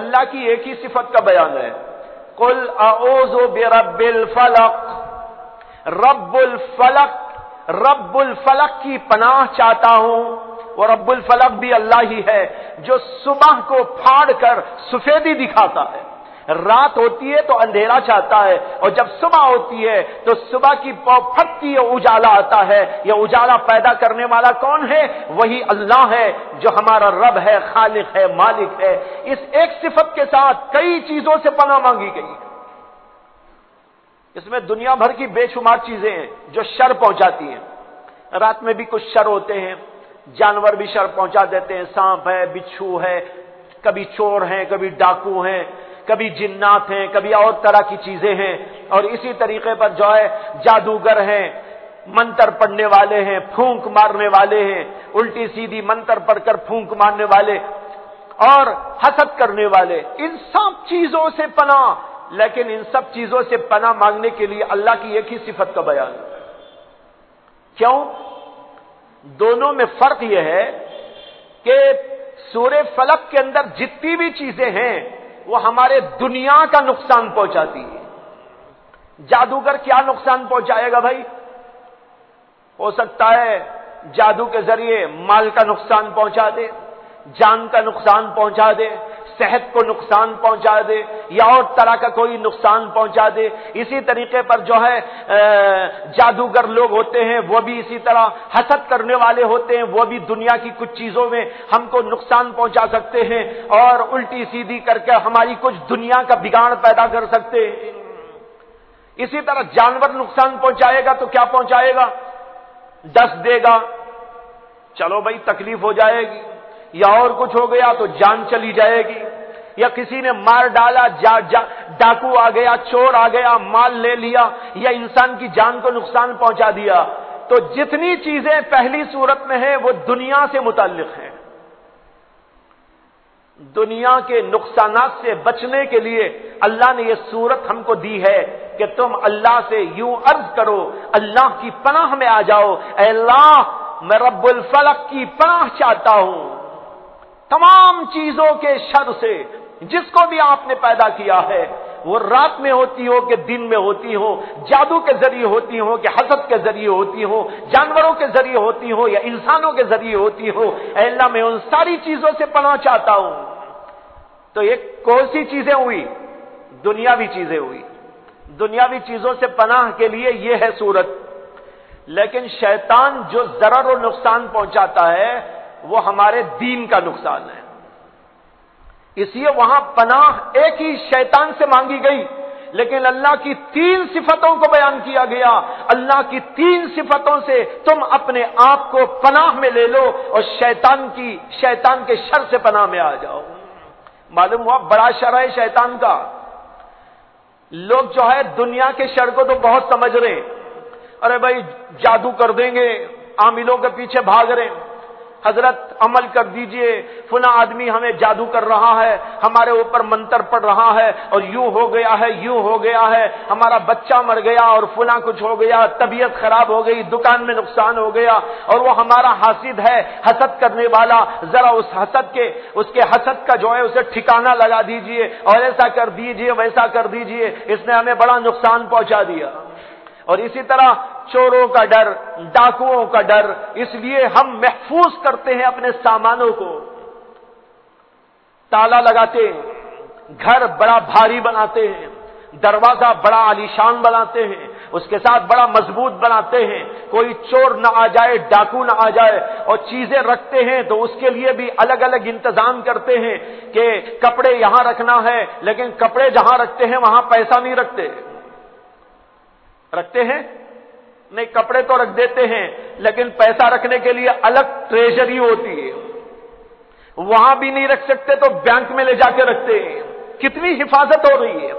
اللہ کی ایک ہی صفت کا بیان ہے، قل اعوذ برب الفلق۔ رب الفلق، رب الفلق کی پناہ چاہتا ہوں، وہ رب الفلق بھی اللہ ہی ہے جو صبح کو پھاڑ کر سفیدی دکھاتا ہے، رات ہوتی ہے تو اندھیرا چاہتا ہے، اور جب صبح ہوتی ہے تو صبح کی پھٹتی ہے اجالا آتا ہے۔ یہ اجالا پیدا کرنے والا کون ہے؟ وہی اللہ ہے جو ہمارا رب ہے، خالق ہے، مالک ہے۔ اس ایک صفت کے ساتھ کئی چیزوں سے پناہ مانگی گئی ہے۔ اس میں دنیا بھر کی بے شمار چیزیں ہیں جو شر پہنچاتی ہیں۔ رات میں بھی کچھ شر ہوتے ہیں، جانور بھی شر پہنچا دیتے ہیں، سانپ ہے، بچھو ہے، کبھی چور ہیں، کبھی ڈاکو ہیں، کبھی جنات ہیں، کبھی اور طرح کی چیزیں ہیں، اور اسی طریقے پر جو ہے جادوگر ہیں، منتر پڑھنے والے ہیں، پھونک مارنے والے ہیں، الٹی سیدھی منتر پڑھ کر پھونک مارنے والے اور حسد کرنے والے، ان سب چیزوں سے پناہ۔ لیکن ان سب چیزوں سے پناہ مانگنے کے لیے اللہ کی ایک ہی صفت کا بیان ہے۔ کیوں؟ دونوں میں فرق یہ ہے کہ سورہ فلق کے اندر جتنی بھی چیزیں ہیں وہ ہمارے دنیا کا نقصان پہنچاتی ہے۔ جادوگر کیا نقصان پہنچائے گا بھائی؟ ہو سکتا ہے جادو کے ذریعے مال کا نقصان پہنچا دے، جان کا نقصان پہنچا دے، صحت کو نقصان پہنچا دے، یا اور طرح کا کوئی نقصان پہنچا دے۔ اسی طریقے پر جو ہے جادوگر لوگ ہوتے ہیں وہ بھی اسی طرح حسد کرنے والے ہوتے ہیں، وہ بھی دنیا کی کچھ چیزوں میں ہم کو نقصان پہنچا سکتے ہیں اور الٹی سیدھی کر کے ہماری کچھ دنیا کا بگاڑ پیدا کر سکتے ہیں۔ اسی طرح جانور نقصان پہنچائے گا تو کیا پہنچائے گا؟ ڈس دے گا، چلو بھائی تکلیف ہو جائے گی، یا اور کچھ ہو گیا تو جان چلی جائے گی، یا کسی نے مار ڈالا، ڈاکو آ گیا، چور آ گیا، مال لے لیا، یا انسان کی جان کو نقصان پہنچا دیا۔ تو جتنی چیزیں پہلی صورت میں ہیں وہ دنیا سے متعلق ہیں۔ دنیا کے نقصانات سے بچنے کے لیے اللہ نے یہ صورت ہم کو دی ہے کہ تم اللہ سے یوں عرض کرو، اللہ کی پناہ میں آ جاؤ، اے اللہ میں رب الفلق کی پناہ چاہتا ہوں تمام چیزوں کے شر سے، جس کو بھی آپ نے پیدا کیا ہے، وہ رات میں ہوتی ہو کہ دن میں ہوتی ہو، جادو کے ذریعے ہوتی ہو کہ حسد کے ذریعے ہوتی ہو، جانوروں کے ذریعے ہوتی ہو یا انسانوں کے ذریعے ہوتی ہو، اے اللہ میں ان ساری چیزوں سے پناہ چاہتا ہوں۔ تو یہ کون سی چیزیں ہوئی؟ دنیاوی چیزیں ہوئی۔ دنیاوی چیزوں سے پناہ کے لیے یہ ہے صورت۔ لیکن شیطان جو ضرر و نقصان پہنچاتا ہے وہ ہمارے دین کا نقصان ہے۔ اس لیے وہاں پناہ ایک ہی شیطان سے مانگی گئی، لیکن اللہ کی 3 صفتوں کو بیان کیا گیا۔ اللہ کی 3 صفتوں سے تم اپنے آپ کو پناہ میں لے لو اور شیطان کے شر سے پناہ میں آ جاؤ۔ معلوم ہوا بڑا شر ہے شیطان کا۔ لوگ جو ہے دنیا کے شر کو تو بہت سمجھ رہے ہیں، ارے بھائی جادو کر دیں گے، عاملوں کے پیچھے بھاگ رہے ہیں، حضرت عمل کر دیجئے، فلاں آدمی ہمیں جادو کر رہا ہے، ہمارے اوپر منتر پڑ رہا ہے اور یوں ہو گیا ہے، یوں ہو گیا ہے، ہمارا بچہ مر گیا اور فلاں کچھ ہو گیا، طبیعت خراب ہو گئی، دکان میں نقصان ہو گیا، اور وہ ہمارا حاسد ہے، حسد کرنے والا، ذرا اس کے حسد کا جو ہے اسے ٹھکانہ لگا دیجئے اور ایسا کر دیجئے، ویسا کر دیجئے، اس نے ہمیں بڑا نقصان پہنچا دیا۔ اور اسی طرح چوروں کا ڈر، ڈاکوؤں کا ڈر، اس لیے ہم محفوظ کرتے ہیں اپنے سامانوں کو، تالا لگاتے ہیں، گھر بڑا بھاری بناتے ہیں، دروازہ بڑا عالیشان بناتے ہیں، اس کے ساتھ بڑا مضبوط بناتے ہیں، کوئی چور نہ آ جائے، ڈاکو نہ آ جائے، اور چیزیں رکھتے ہیں تو اس کے لیے بھی الگ الگ انتظام کرتے ہیں کہ کپڑے یہاں رکھنا ہے، لیکن کپڑے جہاں رکھتے ہیں وہاں پیسہ نہیں رکھتے ہیں؟ نہیں، کپڑے تو رکھ دیتے ہیں لیکن پیسہ رکھنے کے لیے الگ ٹریجری ہوتی ہے، وہاں بھی نہیں رکھ سکتے تو بینک میں لے جا کے رکھتے ہیں۔ کتنی حفاظت ہو رہی ہے،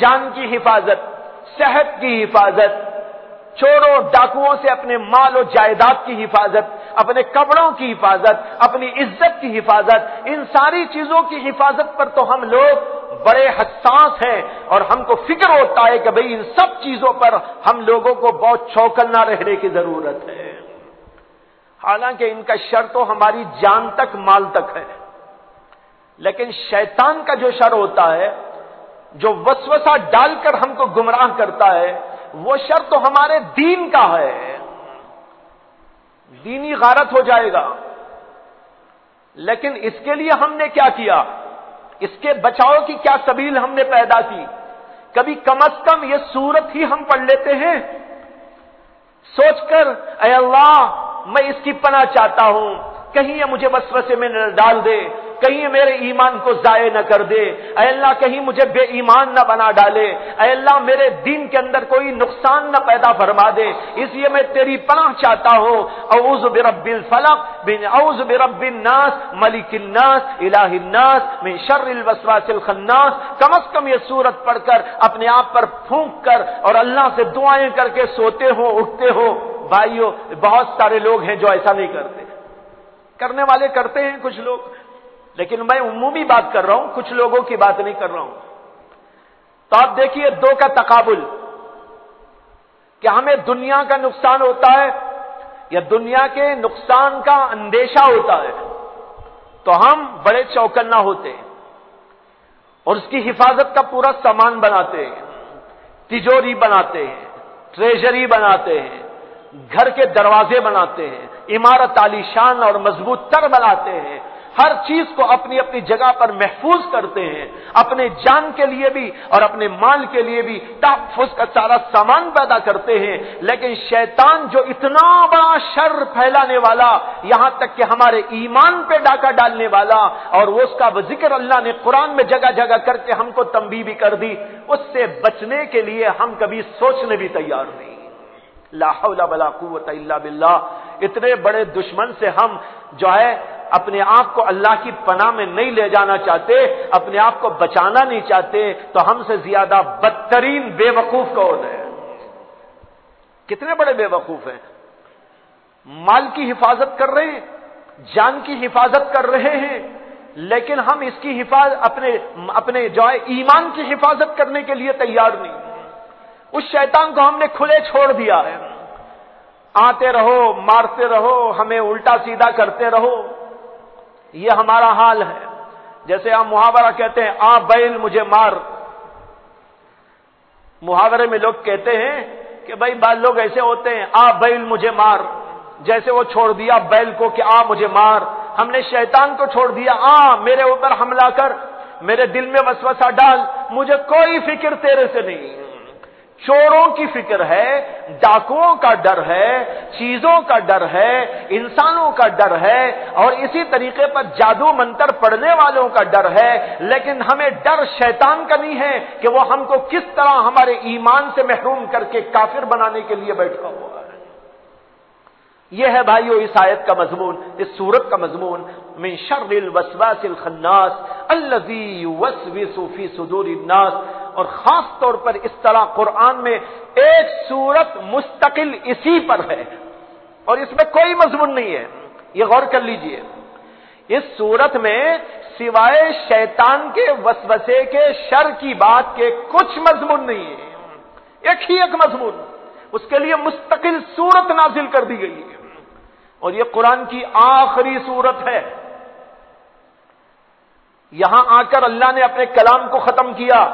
جان کی حفاظت، صحت کی حفاظت، چوروں ڈاکوؤں سے اپنے مال و جائیداد کی حفاظت، اپنے کپڑوں کی حفاظت، اپنی عزت کی حفاظت، ان ساری چیزوں کی حفاظت پر تو ہم لوگ بڑے حساس ہیں، اور ہم کو فکر ہوتا ہے کہ بھئی ان سب چیزوں پر ہم لوگوں کو بہت چوکنا رہنے کی ضرورت ہے، حالانکہ ان کا شر تو ہماری جان تک، مال تک ہے۔ لیکن شیطان کا جو شر ہوتا ہے، جو وسوسہ ڈال کر ہم کو گمراہ کرتا ہے، وہ شر تو ہمارے دین کا ہے، دینی غارت ہو جائے گا۔ لیکن اس کے لیے ہم نے کیا کیا؟ اس کے بچاؤ کی کیا سبیل ہم نے پیدا کی؟ کبھی کم از کم یہ سورت ہی ہم پڑھ لیتے ہیں، سوچ کر اے اللہ میں اس کی پناہ چاہتا ہوں، کہیں یہ مجھے وسوسے میں نہ ڈال دے، کہیں یہ میرے ایمان کو ضائع نہ کر دے، اے اللہ کہیں مجھے بے ایمان نہ بنا ڈالے، اے اللہ میرے دین کے اندر کوئی نقصان نہ پیدا فرما دے، اس لیے میں تیری پناہ چاہتا ہوں۔ اعوذ برب الفلق، اعوذ برب الناس، ملک الناس، الہ الناس، من شر الوسواس الخناس۔ کم از کم یہ سورت پڑھ کر اپنے آپ پر پھونک کر اور اللہ سے دعائیں کر کے سوتے ہو، اٹھتے ہو۔ بھائیو، بہت سارے لوگ ہیں جو ایسا نہیں کرتے، کرنے والے کرتے ہیں کچھ لوگ، لیکن میں عمومی بات کر رہا ہوں، کچھ لوگوں کی بات نہیں کر رہا ہوں۔ تو آپ دیکھیے دو کا تقابل، کہ ہمیں دنیا کا نقصان ہوتا ہے یا دنیا کے نقصان کا اندیشہ ہوتا ہے تو ہم بڑے چوکنا ہوتے ہیں اور اس کی حفاظت کا پورا سامان بناتے ہیں، تجوری بناتے ہیں، ٹریجری بناتے ہیں، گھر کے دروازے بناتے ہیں، عمارت عالیشان اور مضبوط تر بناتے ہیں، ہر چیز کو اپنی اپنی جگہ پر محفوظ کرتے ہیں، اپنے جان کے لیے بھی اور اپنے مال کے لیے بھی تحفظ کا سارا سامان پیدا کرتے ہیں۔ لیکن شیطان جو اتنا بڑا شر پھیلانے والا، یہاں تک کہ ہمارے ایمان پہ ڈاکہ ڈالنے والا، اور وہ اس کا ذکر اللہ نے قرآن میں جگہ جگہ کر کے ہم کو تنبیہ بھی کر دی، اس سے بچنے کے لیے ہم کبھی سوچنے بھی تیار نہیں۔ لا حول ولا قوت الا باللہ۔ اتنے بڑے دشمن سے ہم جو ہے اپنے آپ کو اللہ کی پناہ میں نہیں لے جانا چاہتے، اپنے آپ کو بچانا نہیں چاہتے، تو ہم سے زیادہ بدترین بے وقوف کون ہے؟ کتنے بڑے بے وقوف ہیں، مال کی حفاظت کر رہے ہیں، جان کی حفاظت کر رہے ہیں، لیکن ہم اس کی حفاظت اپنے جو ہے ایمان کی حفاظت کرنے کے لیے تیار نہیں۔ اس شیطان کو ہم نے کھلے چھوڑ دیا ہے، آتے رہو، مارتے رہو، ہمیں الٹا سیدھا کرتے رہو، یہ ہمارا حال ہے۔ جیسے ہم محاورہ کہتے ہیں، آ بیل مجھے مار، محاورے میں لوگ کہتے ہیں کہ بھائی بعض لوگ ایسے ہوتے ہیں، آ بیل مجھے مار، جیسے وہ چھوڑ دیا بیل کو کہ آ مجھے مار، ہم نے شیطان کو چھوڑ دیا، آ میرے اوپر حملہ کر، میرے دل میں وسوسہ ڈال، مجھے کوئی فکر تیرے سے نہیں، چوروں کی فکر ہے، ڈاکوؤں کا ڈر ہے، چیزوں کا ڈر ہے، انسانوں کا ڈر ہے، اور اسی طریقے پر جادو منتر پڑھنے والوں کا ڈر ہے، لیکن ہمیں ڈر شیطان کا نہیں ہے کہ وہ ہم کو کس طرح ہمارے ایمان سے محروم کر کے کافر بنانے کے لیے بیٹھا ہوا ہے۔ یہ ہے بھائیو اس آیت کا مضمون، اس سورت کا مضمون، من شر الوسواس الخناس الذی یوسوس فی صدور الناس۔ اور خاص طور پر اس طرح قرآن میں ایک سورت مستقل اسی پر ہے، اور اس میں کوئی مضمون نہیں ہے، یہ غور کر لیجئے۔ اس سورت میں سوائے شیطان کے وسوسے کے شر کی بات کے کچھ مضمون نہیں ہے، ایک ہی ایک مضمون، اس کے لیے مستقل سورت نازل کر دی گئی ہے، اور یہ قرآن کی آخری سورت ہے۔ یہاں آ کر اللہ نے اپنے کلام کو ختم کیا،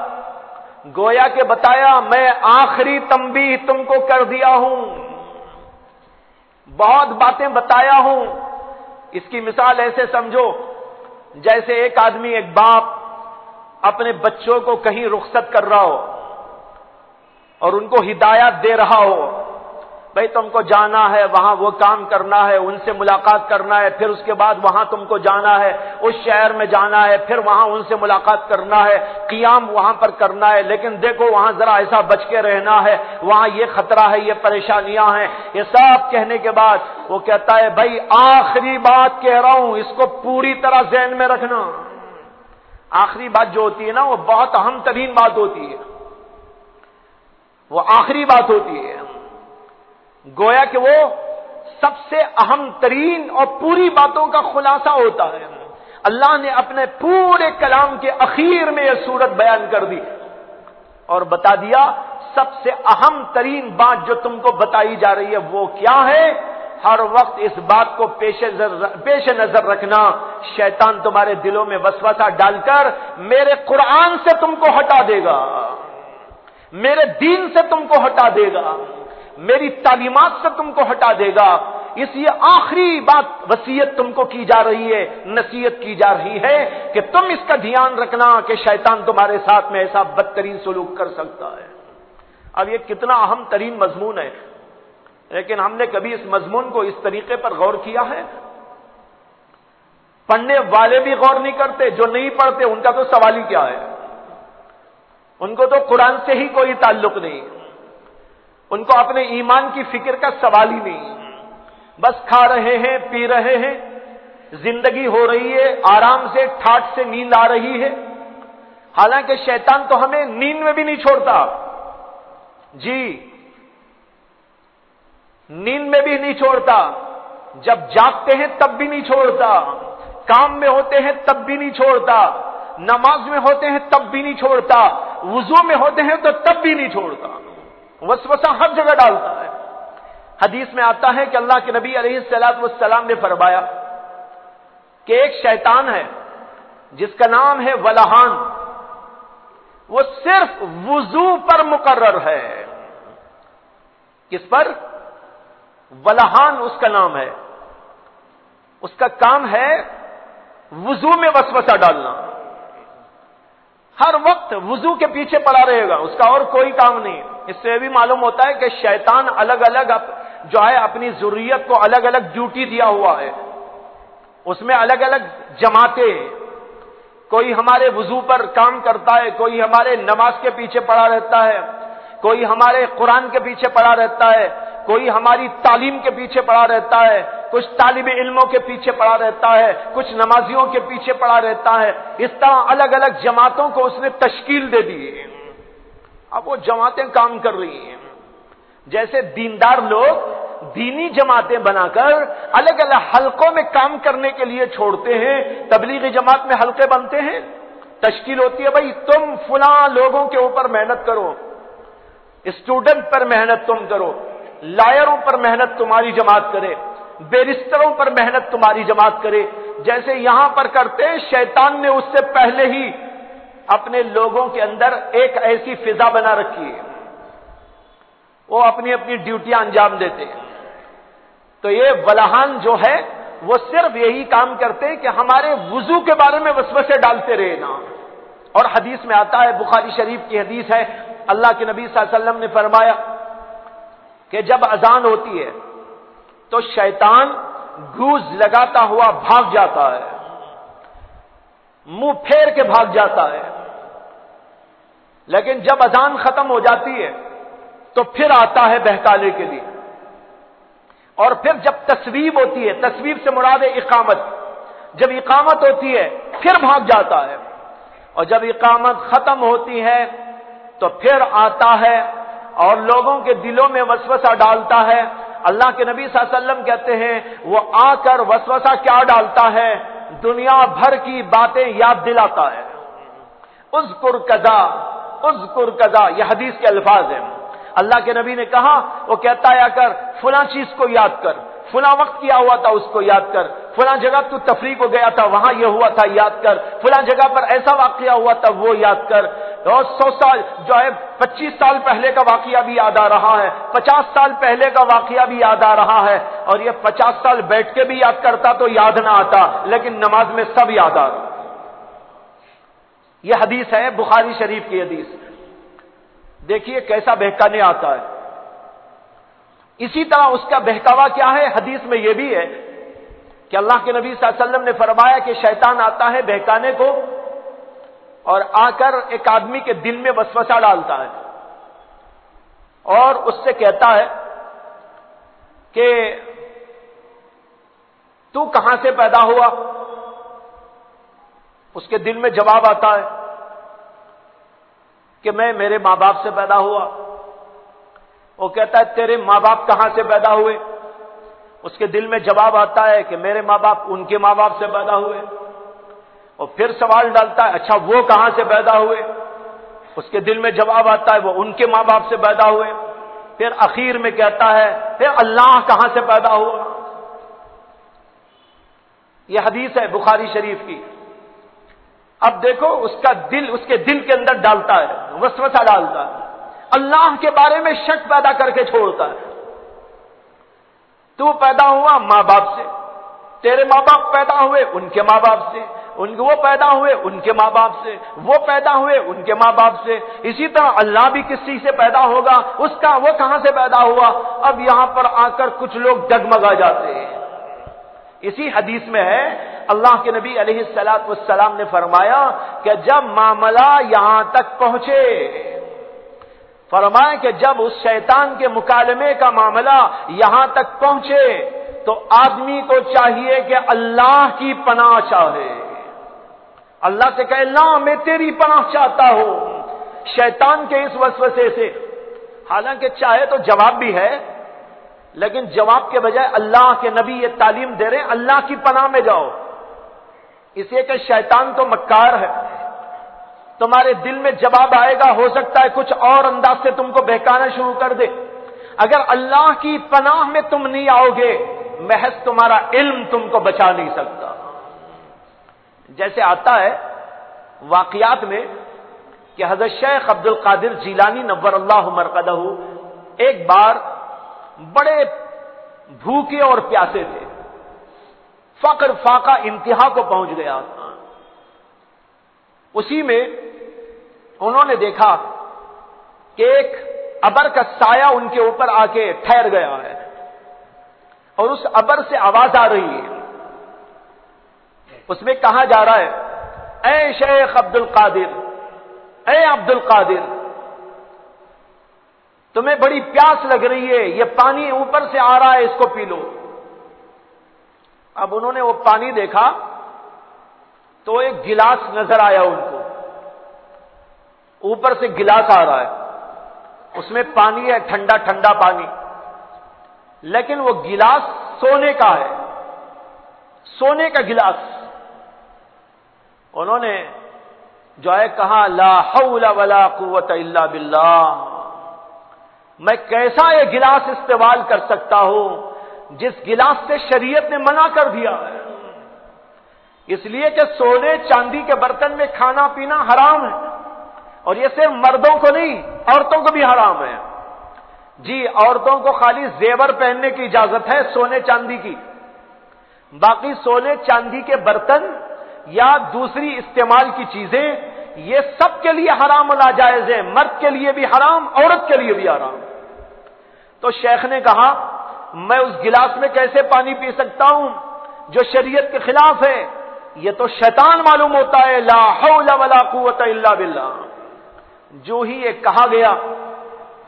گویا کہ بتایا میں آخری تنبیہ تم کو کر دیا ہوں، بہت باتیں بتایا ہوں۔ اس کی مثال ایسے سمجھو جیسے ایک آدمی، ایک باپ اپنے بچوں کو کہیں رخصت کر رہا ہو اور ان کو ہدایات دے رہا ہو، بھئی تم کو جانا ہے، وہاں وہ کام کرنا ہے، ان سے ملاقات کرنا ہے، پھر اس کے بعد وہاں تم کو جانا ہے، اس شہر میں جانا ہے، پھر وہاں ان سے ملاقات کرنا ہے، قیام وہاں پر کرنا ہے، لیکن دیکھو وہاں ذرا ایسا بچ کے رہنا ہے، وہاں یہ خطرہ ہے، یہ پریشانیاں ہیں۔ یہ سب کہنے کے بعد وہ کہتا ہے بھئی آخری بات کہہ رہا ہوں، اس کو پوری طرح ذہن میں رکھنا۔ آخری بات جو ہوتی ہے نا، وہ بہت اہم ترین بات ہوتی ہے، وہ آخری بات ہوتی ہے، گویا کہ وہ سب سے اہم ترین اور پوری باتوں کا خلاصہ ہوتا ہے۔ اللہ نے اپنے پورے کلام کے اخیر میں یہ سورت بیان کر دی اور بتا دیا سب سے اہم ترین بات جو تم کو بتائی جا رہی ہے وہ کیا ہے۔ ہر وقت اس بات کو پیش نظر رکھنا، شیطان تمہارے دلوں میں وسوسہ ڈال کر میرے قرآن سے تم کو ہٹا دے گا، میرے دین سے تم کو ہٹا دے گا، میری تعلیمات سے تم کو ہٹا دے گا۔ اس لیے آخری بات وصیت تم کو کی جا رہی ہے، نصیحت کی جا رہی ہے کہ تم اس کا دھیان رکھنا کہ شیطان تمہارے ساتھ میں ایسا بدترین سلوک کر سکتا ہے۔ اب یہ کتنا اہم ترین مضمون ہے، لیکن ہم نے کبھی اس مضمون کو اس طریقے پر غور کیا ہے؟ پڑھنے والے بھی غور نہیں کرتے، جو نہیں پڑھتے ان کا تو سوال ہی کیا ہے، ان کو تو قرآن سے ہی کوئی تعلق نہیں، ان کو اپنے ایمان کی فکر کا سوال ہی نہیں، بس کھا رہے ہیں، پی رہے ہیں، زندگی ہو رہی ہے، آرام سے ٹھاٹ سے نیند آ رہی ہے۔ حالانکہ شیطان تو ہمیں نیند میں بھی نہیں چھوڑتا، جی نیند میں بھی نہیں چھوڑتا، جب جاگتے ہیں تب بھی نہیں چھوڑتا، کام میں ہوتے ہیں تب بھی نہیں چھوڑتا، نماز میں ہوتے ہیں تب بھی نہیں چھوڑتا، وضو میں ہوتے ہیں تو تب بھی نہیں چھوڑتا، وسوسہ ہر جگہ ڈالتا ہے۔ حدیث میں آتا ہے کہ اللہ کے نبی علیہ الصلوۃ والسلام نے فرمایا کہ ایک شیطان ہے جس کا نام ہے ولہان، وہ صرف وضو پر مقرر ہے۔ کس پر؟ ولہان اس کا نام ہے، اس کا کام ہے وضو میں وسوسہ ڈالنا، ہر وقت وضو کے پیچھے پڑا رہے گا، اس کا اور کوئی کام نہیں۔ اس سے بھی معلوم ہوتا ہے کہ شیطان الگ الگ جو ہے اپنی ضروریت کو الگ الگ ڈیوٹی دیا ہوا ہے، اس میں الگ الگ جماعتیں، کوئی ہمارے وضو پر کام کرتا ہے، کوئی ہمارے نماز کے پیچھے پڑا رہتا ہے، کوئی ہمارے قرآن کے پیچھے پڑا رہتا ہے، کوئی ہماری تعلیم کے پیچھے پڑا رہتا ہے، کچھ طالب علموں کے پیچھے پڑا رہتا ہے، کچھ نمازیوں کے پیچھے پڑا رہتا ہے۔ اس طرح الگ الگ جماعتوں کو اس نے تشکیل دے دی ہے، اب وہ جماعتیں کام کر رہی ہیں۔ جیسے دیندار لوگ دینی جماعتیں بنا کر الگ الگ حلقوں میں کام کرنے کے لیے چھوڑتے ہیں، تبلیغی جماعت میں حلقے بنتے ہیں، تشکیل ہوتی ہے، بھائی تم فلاں لوگوں کے اوپر محنت کرو، اسٹوڈنٹ پر محنت تم کرو، لائروں پر محنت تمہاری جماعت کرے، بیرسٹروں پر محنت تمہاری جماعت کرے۔ جیسے یہاں پر کرتے ہیں، شیطان نے اس سے پہلے ہی اپنے لوگوں کے اندر ایک ایسی فضا بنا رکھی ہے، وہ اپنی اپنی ڈیوٹیاں انجام دیتے ہیں۔ تو یہ ولہان جو ہے وہ صرف یہی کام کرتے ہیں کہ ہمارے وضو کے بارے میں وسوسے ڈالتے رہے نا۔ اور حدیث میں آتا ہے، بخاری شریف کی حدیث ہے، اللہ کے نبی صلی اللہ علیہ وسلم نے فرمایا کہ جب اذان ہوتی ہے تو شیطان گوز لگاتا ہوا بھاگ جاتا ہے، منہ پھیر کے بھاگ جاتا ہے، لیکن جب اذان ختم ہو جاتی ہے تو پھر آتا ہے بہکانے کے لیے، اور پھر جب تصویب ہوتی ہے، تصویب سے مراد ہے اقامت، جب اقامت ہوتی ہے پھر بھاگ جاتا ہے، اور جب اقامت ختم ہوتی ہے تو پھر آتا ہے اور لوگوں کے دلوں میں وسوسہ ڈالتا ہے۔ اللہ کے نبی صلی اللہ علیہ وسلم کہتے ہیں وہ آ کر وسوسہ کیا ڈالتا ہے؟ دنیا بھر کی باتیں یاد دلاتا ہے۔ اذکر کذا اذکر کذا، یہ حدیث کے الفاظ ہیں۔ اللہ کے نبی نے کہا، وہ کہتا ہے آ کر فلاں چیز کو یاد کر، فلاں وقت کیا ہوا تھا اس کو یاد کر، فلاں جگہ تو تفریح کو گیا تھا وہاں یہ ہوا تھا یاد کر، فلاں جگہ پر ایسا واقعہ ہوا تھا وہ یاد کر، اور 100 سال جو ہے 25 سال پہلے کا واقعہ بھی یاد آ رہا ہے، 50 سال پہلے کا واقعہ بھی یاد آ رہا ہے، اور یہ 50 سال بیٹھ کے بھی یاد کرتا تو یاد نہ آتا، لیکن نماز میں سب یاد آ رہا۔ یہ حدیث ہے بخاری شریف کی حدیث۔ دیکھیے کیسا بہکانے آتا ہے۔ اسی طرح اس کا بہکاوا کیا ہے؟ حدیث میں یہ بھی ہے کہ اللہ کے نبی صلی اللہ علیہ وسلم نے فرمایا کہ شیطان آتا ہے بہکانے کو، اور آ کر ایک آدمی کے دل میں وسوسہ ڈالتا ہے اور اس سے کہتا ہے کہ تو کہاں سے پیدا ہوا؟ اس کے دل میں جواب آتا ہے کہ میں میرے ماں باپ سے پیدا ہوا۔ وہ کہتا ہے تیرے ماں باپ کہاں سے پیدا ہوئے؟ اس کے دل میں جواب آتا ہے کہ میرے ماں باپ ان کے ماں باپ سے پیدا ہوئے۔ اور پھر سوال ڈالتا ہے اچھا وہ کہاں سے پیدا ہوئے؟ اس کے دل میں جواب آتا ہے وہ ان کے ماں باپ سے پیدا ہوئے۔ پھر اخیر میں کہتا ہے پھر اللہ کہاں سے پیدا ہوا؟ یہ حدیث ہے بخاری شریف کی۔ اب دیکھو اس کا دل اس کے دل کے اندر ڈالتا ہے، وسوسہ ڈالتا ہے، اللہ کے بارے میں شک پیدا کر کے چھوڑتا ہے۔ تو پیدا ہوا ماں باپ سے، تیرے ماں باپ پیدا ہوئے ان کے ماں باپ سے، وہ پیدا ہوئے ان کے ماں باپ سے، وہ پیدا ہوئے ان کے ماں باپ سے، اسی طرح اللہ بھی کس چیز سے پیدا ہوگا، اس کا وہ کہاں سے پیدا ہوا؟ اب یہاں پر آ کر کچھ لوگ ڈگمگا جاتے ہیں۔ اسی حدیث میں ہے اللہ کے نبی علیہ الصلوۃ والسلام نے فرمایا کہ جب معاملہ یہاں تک پہنچے، فرمایا کہ جب اس شیطان کے مکالمے کا معاملہ یہاں تک پہنچے تو آدمی کو چاہیے کہ اللہ کی پناہ چاہے، اللہ سے کہے اللہ میں تیری پناہ چاہتا ہوں شیطان کے اس وسوسے سے۔ حالانکہ چاہے تو جواب بھی ہے، لیکن جواب کے بجائے اللہ کے نبی یہ تعلیم دے رہے ہیں اللہ کی پناہ میں جاؤ، اس لیے کہ شیطان تو مکار ہے، تمہارے دل میں جواب آئے گا، ہو سکتا ہے کچھ اور انداز سے تم کو بہکانا شروع کر دے۔ اگر اللہ کی پناہ میں تم نہیں آؤ گے، محض تمہارا علم تم کو بچا نہیں سکتا۔ جیسے آتا ہے واقعات میں کہ حضرت شیخ عبد القادر جیلانی نور اللہ مرقدہ ایک بار بڑے بھوکے اور پیاسے تھے، فقر فاقہ انتہا کو پہنچ گیا تھا۔ اسی میں انہوں نے دیکھا کہ ایک ابر کا سایہ ان کے اوپر آ کے ٹھہر گیا ہے، اور اس ابر سے آواز آ رہی ہے، اس میں کہا جا رہا ہے اے شیخ عبد القادر، اے عبد القادر تمہیں بڑی پیاس لگ رہی ہے، یہ پانی اوپر سے آ رہا ہے اس کو پی لو۔ اب انہوں نے وہ پانی دیکھا تو ایک گلاس نظر آیا ان کو، اوپر سے گلاس آ رہا ہے، اس میں پانی ہے، ٹھنڈا ٹھنڈا پانی، لیکن وہ گلاس سونے کا ہے، سونے کا گلاس۔ انہوں نے جو ہے کہا لا حول ولا قوت الا باللہ، میں کیسا یہ گلاس استعمال کر سکتا ہوں جس گلاس سے شریعت نے منع کر دیا ہے، اس لیے کہ سونے چاندی کے برتن میں کھانا پینا حرام ہے، اور یہ صرف مردوں کو نہیں عورتوں کو بھی حرام ہے۔ جی عورتوں کو خالی زیور پہننے کی اجازت ہے سونے چاندی کی، باقی سونے چاندی کے برتن یا دوسری استعمال کی چیزیں یہ سب کے لیے حرام و ناجائز ہے، مرد کے لیے بھی حرام، عورت کے لیے بھی حرام۔ تو شیخ نے کہا میں اس گلاس میں کیسے پانی پی سکتا ہوں جو شریعت کے خلاف ہے؟ یہ تو شیطان معلوم ہوتا ہے، لا حول ولا قوت الا باللہ۔ جو ہی یہ کہا گیا،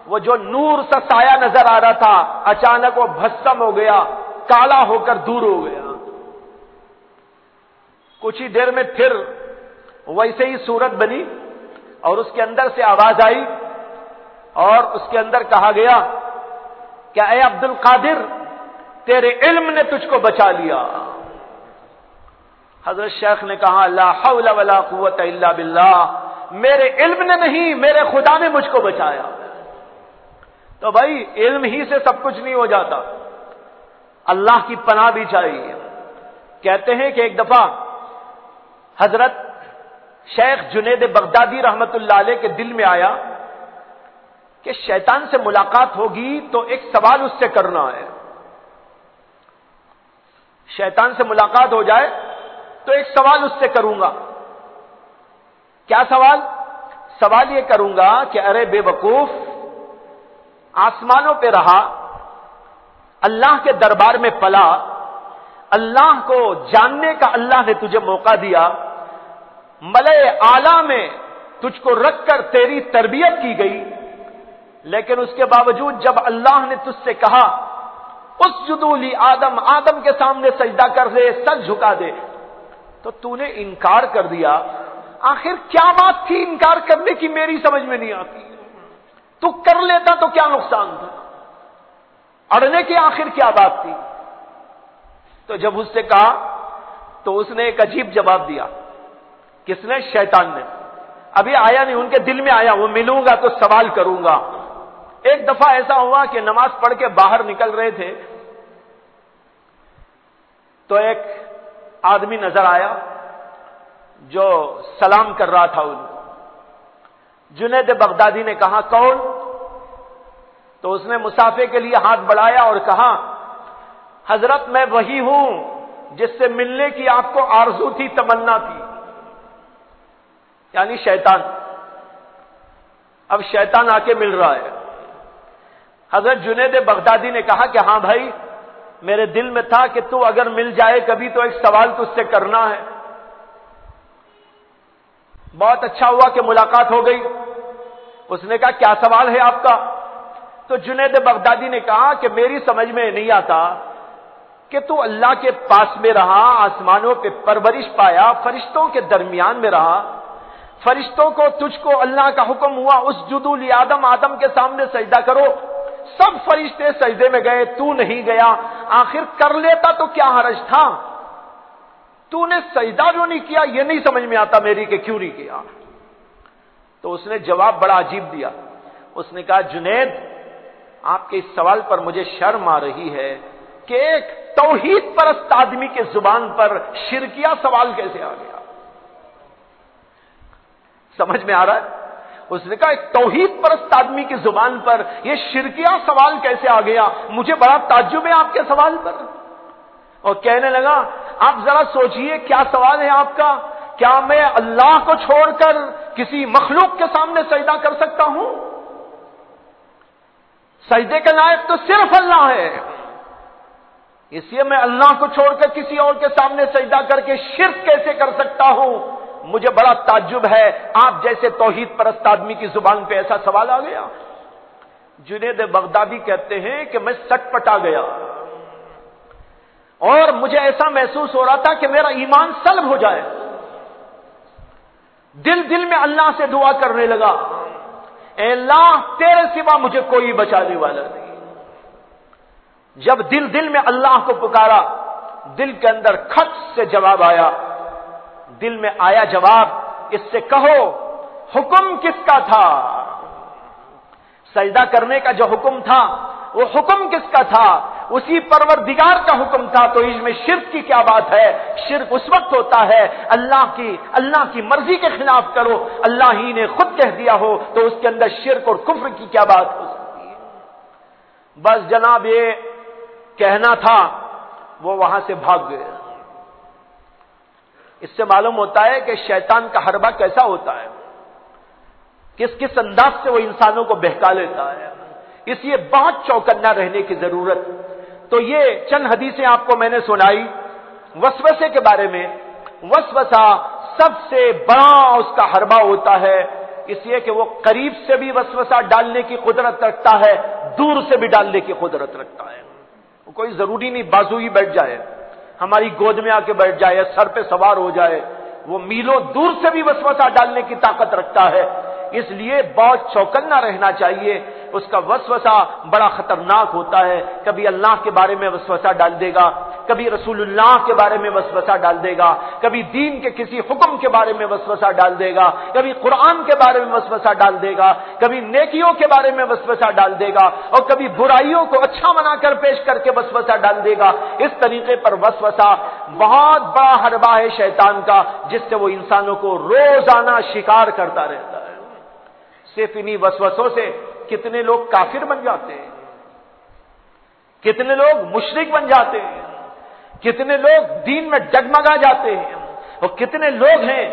وہ جو نور سا سایہ نظر آ رہا تھا اچانک وہ بھسم ہو گیا، کالا ہو کر دور ہو گیا۔ کچھ ہی دیر میں پھر ویسے ہی صورت بنی اور اس کے اندر سے آواز آئی اور اس کے اندر کہا گیا کہ اے عبد القادر، تیرے علم نے تجھ کو بچا لیا۔ حضرت شیخ نے کہا لا حول ولا قوت الا باللہ، میرے علم نے نہیں، میرے خدا نے مجھ کو بچایا۔ تو بھائی علم ہی سے سب کچھ نہیں ہو جاتا، اللہ کی پناہ بھی چاہیے۔ کہتے ہیں کہ ایک دفعہ حضرت شیخ جنید بغدادی رحمت اللہ علیہ کے دل میں آیا کہ شیطان سے ملاقات ہوگی تو ایک سوال اس سے کرنا ہے، شیطان سے ملاقات ہو جائے تو ایک سوال اس سے کروں گا۔ کیا سوال؟ سوال یہ کروں گا کہ ارے بے وقوف، آسمانوں پہ رہا، اللہ کے دربار میں پلا، اللہ کو جاننے کا اللہ نے تجھے موقع دیا، ملائے اعلیٰ میں تجھ کو رکھ کر تیری تربیت کی گئی، لیکن اس کے باوجود جب اللہ نے تجھ سے کہا اسجدوا لی آدم، آدم کے سامنے سجدہ کر دے، سر جھکا دے، تو تو نے انکار کر دیا۔ آخر کیا بات تھی انکار کرنے کی؟ میری سمجھ میں نہیں آتی۔ تو کر لیتا تو کیا نقصان تھا؟ اڑنے کی آخر کیا بات تھی؟ تو جب اس سے کہا تو اس نے ایک عجیب جواب دیا۔ کس نے؟ شیطان نے۔ ابھی آیا نہیں، ان کے دل میں آیا وہ ملوں گا تو سوال کروں گا۔ ایک دفعہ ایسا ہوا کہ نماز پڑھ کے باہر نکل رہے تھے تو ایک آدمی نظر آیا جو سلام کر رہا تھا ان کو۔ جنید بغدادی نے کہا کون؟ تو اس نے مسافے کے لیے ہاتھ بڑھایا اور کہا حضرت میں وہی ہوں جس سے ملنے کی آپ کو آرزو تھی، تمنا تھی، یعنی شیطان۔ اب شیطان آ کے مل رہا ہے۔ حضرت جنید بغدادی نے کہا کہ ہاں بھائی، میرے دل میں تھا کہ تو اگر مل جائے کبھی تو ایک سوال تجھ سے کرنا ہے۔ بہت اچھا ہوا کہ ملاقات ہو گئی۔ اس نے کہا کیا سوال ہے آپ کا؟ تو جنید بغدادی نے کہا کہ میری سمجھ میں نہیں آتا کہ تو اللہ کے پاس میں رہا، آسمانوں پہ پرورش پایا، فرشتوں کے درمیان میں رہا، فرشتوں کو تجھ کو اللہ کا حکم ہوا اسجدوا لی آدم، آدم کے سامنے سجدہ کرو، سب فرشتے سجدے میں گئے، تو نہیں گیا، آخر کر لیتا تو کیا حرج تھا؟ تو نے سجدہ جو نہیں کیا یہ نہیں سمجھ میں آتا میری کہ کیوں نہیں کیا؟ تو اس نے جواب بڑا عجیب دیا۔ اس نے کہا جنید، آپ کے اس سوال پر مجھے شرم آ رہی ہے کہ ایک توحید پرست آدمی کے زبان پر شرکیہ سوال کیسے آ گیا؟ سمجھ میں آ رہا ہے؟ اس نے کہا ایک توحید پرست آدمی کی زبان پر یہ شرکیہ سوال کیسے آ گیا؟ مجھے بڑا تعجب ہے آپ کے سوال پر۔ اور کہنے لگا آپ ذرا سوچئے کیا سوال ہے آپ کا؟ کیا میں اللہ کو چھوڑ کر کسی مخلوق کے سامنے سجدہ کر سکتا ہوں؟ سجدے کے لائق تو صرف اللہ ہے، اس لیے میں اللہ کو چھوڑ کر کسی اور کے سامنے سجدہ کر کے شرک کیسے کر سکتا ہوں؟ مجھے بڑا تعجب ہے آپ جیسے توحید پرست آدمی کی زبان پہ ایسا سوال آ گیا۔ جنید بغدادی کہتے ہیں کہ میں سٹ پٹا گیا اور مجھے ایسا محسوس ہو رہا تھا کہ میرا ایمان سلب ہو جائے۔ دل میں اللہ سے دعا کرنے لگا، اے اللہ تیرے سوا مجھے کوئی بچانے والا نہیں۔ جب دل میں اللہ کو پکارا، دل کے اندر کھٹ سے جواب آیا، دل میں آیا جواب، اس سے کہو حکم کس کا تھا؟ سجدہ کرنے کا جو حکم تھا وہ حکم کس کا تھا؟ اسی پروردگار کا حکم تھا، تو اس میں شرک کی کیا بات ہے؟ شرک اس وقت ہوتا ہے اللہ کی مرضی کے خلاف کرو، اللہ ہی نے خود کہہ دیا ہو تو اس کے اندر شرک اور کفر کی کیا بات ہو سکتی ہے؟ بس جناب یہ کہنا تھا، وہ وہاں سے بھاگ گئے۔ اس سے معلوم ہوتا ہے کہ شیطان کا حربہ کیسا ہوتا ہے، کس کس انداز سے وہ انسانوں کو بہکا لیتا ہے، اس لیے بہت چوکنا رہنے کی ضرورت۔ تو یہ چند حدیثیں آپ کو میں نے سنائی وسوسے کے بارے میں۔ وسوسہ سب سے بڑا اس کا حربہ ہوتا ہے، اس لیے کہ وہ قریب سے بھی وسوسہ ڈالنے کی قدرت رکھتا ہے، دور سے بھی ڈالنے کی قدرت رکھتا ہے۔ کوئی ضروری نہیں بازو ہی بیٹھ جائے، ہماری گود میں آ کے بیٹھ جائے یا سر پہ سوار ہو جائے، وہ میلوں دور سے بھی وسوسہ ڈالنے کی طاقت رکھتا ہے۔ اس لیے بہت چوکنا رہنا چاہیے، اس کا وسوسہ بڑا خطرناک ہوتا ہے۔ کبھی اللہ کے بارے میں وسوسہ ڈال دے گا، کبھی رسول اللہ کے بارے میں وسوسہ ڈال دے گا، کبھی دین کے کسی حکم کے بارے میں وسوسہ ڈال دے گا، کبھی قرآن کے بارے میں وسوسہ ڈال دے گا، کبھی نیکیوں کے بارے میں وسوسہ ڈال دے گا، اور کبھی برائیوں کو اچھا بنا کر پیش کر کے وسوسہ ڈال دے گا۔ اس طریقے پر وسوسہ بہت بڑا حربہ ہے شیطان کا، جس سے وہ انسانوں کو روزانہ شکار کرتا رہتا ہے۔ صرف انہی وسوسوں سے کتنے لوگ کافر بن جاتے ہیں، کتنے لوگ مشرک بن جاتے ہیں، کتنے لوگ دین میں ڈگمگا جاتے ہیں، اور کتنے لوگ ہیں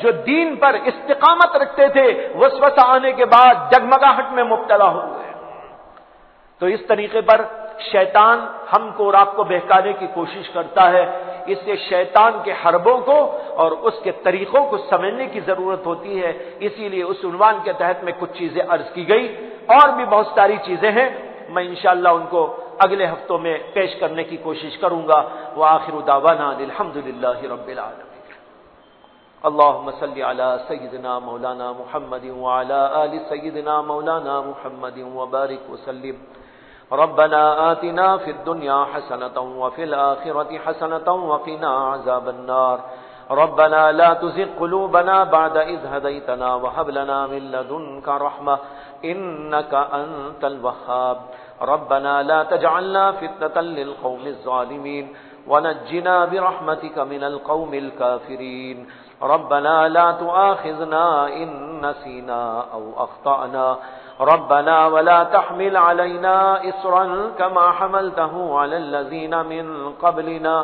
جو دین پر استقامت رکھتے تھے، وسوسہ آنے کے بعد ڈگمگاہٹ میں مبتلا ہو گئے۔ تو اس طریقے پر شیطان ہم کو اور آپ کو بہکانے کی کوشش کرتا ہے، اس لیے شیطان کے حربوں کو اور اس کے طریقوں کو سمجھنے کی ضرورت ہوتی ہے۔ اسی لیے اس عنوان کے تحت میں کچھ چیزیں عرض کی گئی، اور بھی بہت ساری چیزیں ہیں، میں انشاءاللہ ان کو اگلے ہفتوں میں پیش کرنے کی کوشش کروں گا۔ وآخر دعوانا الحمدللہ رب العالمین۔ اللهم صل على سيدنا مولانا محمد وعلى آل سيدنا مولانا محمد وبارك وسلم۔ ربنا آتنا في الدنيا حسنة وفي الآخرة حسنة وقنا عذاب النار۔ ربنا لا تزغ قلوبنا بعد إذ هديتنا وهب لنا من لدنك رحمة إنك أنت الوهاب۔ ربنا لا تجعلنا فتنة للقوم الظالمين ونجنا برحمتك من القوم الكافرين۔ ربنا لا تؤاخذنا إن نسينا أو أخطأنا۔ ربنا ولا تحمل علينا إصرا كما حملته على الذين من قبلنا۔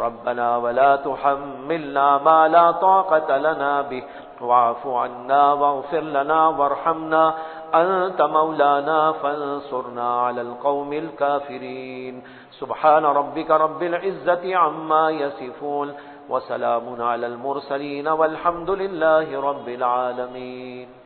ربنا ولا تحملنا ما لا طاقة لنا به واعف عنا واغفر لنا وارحمنا أنت مولانا فانصرنا على القوم الكافرين۔ سبحان ربك رب العزة عما يصفون وسلام على المرسلين والحمد لله رب العالمين۔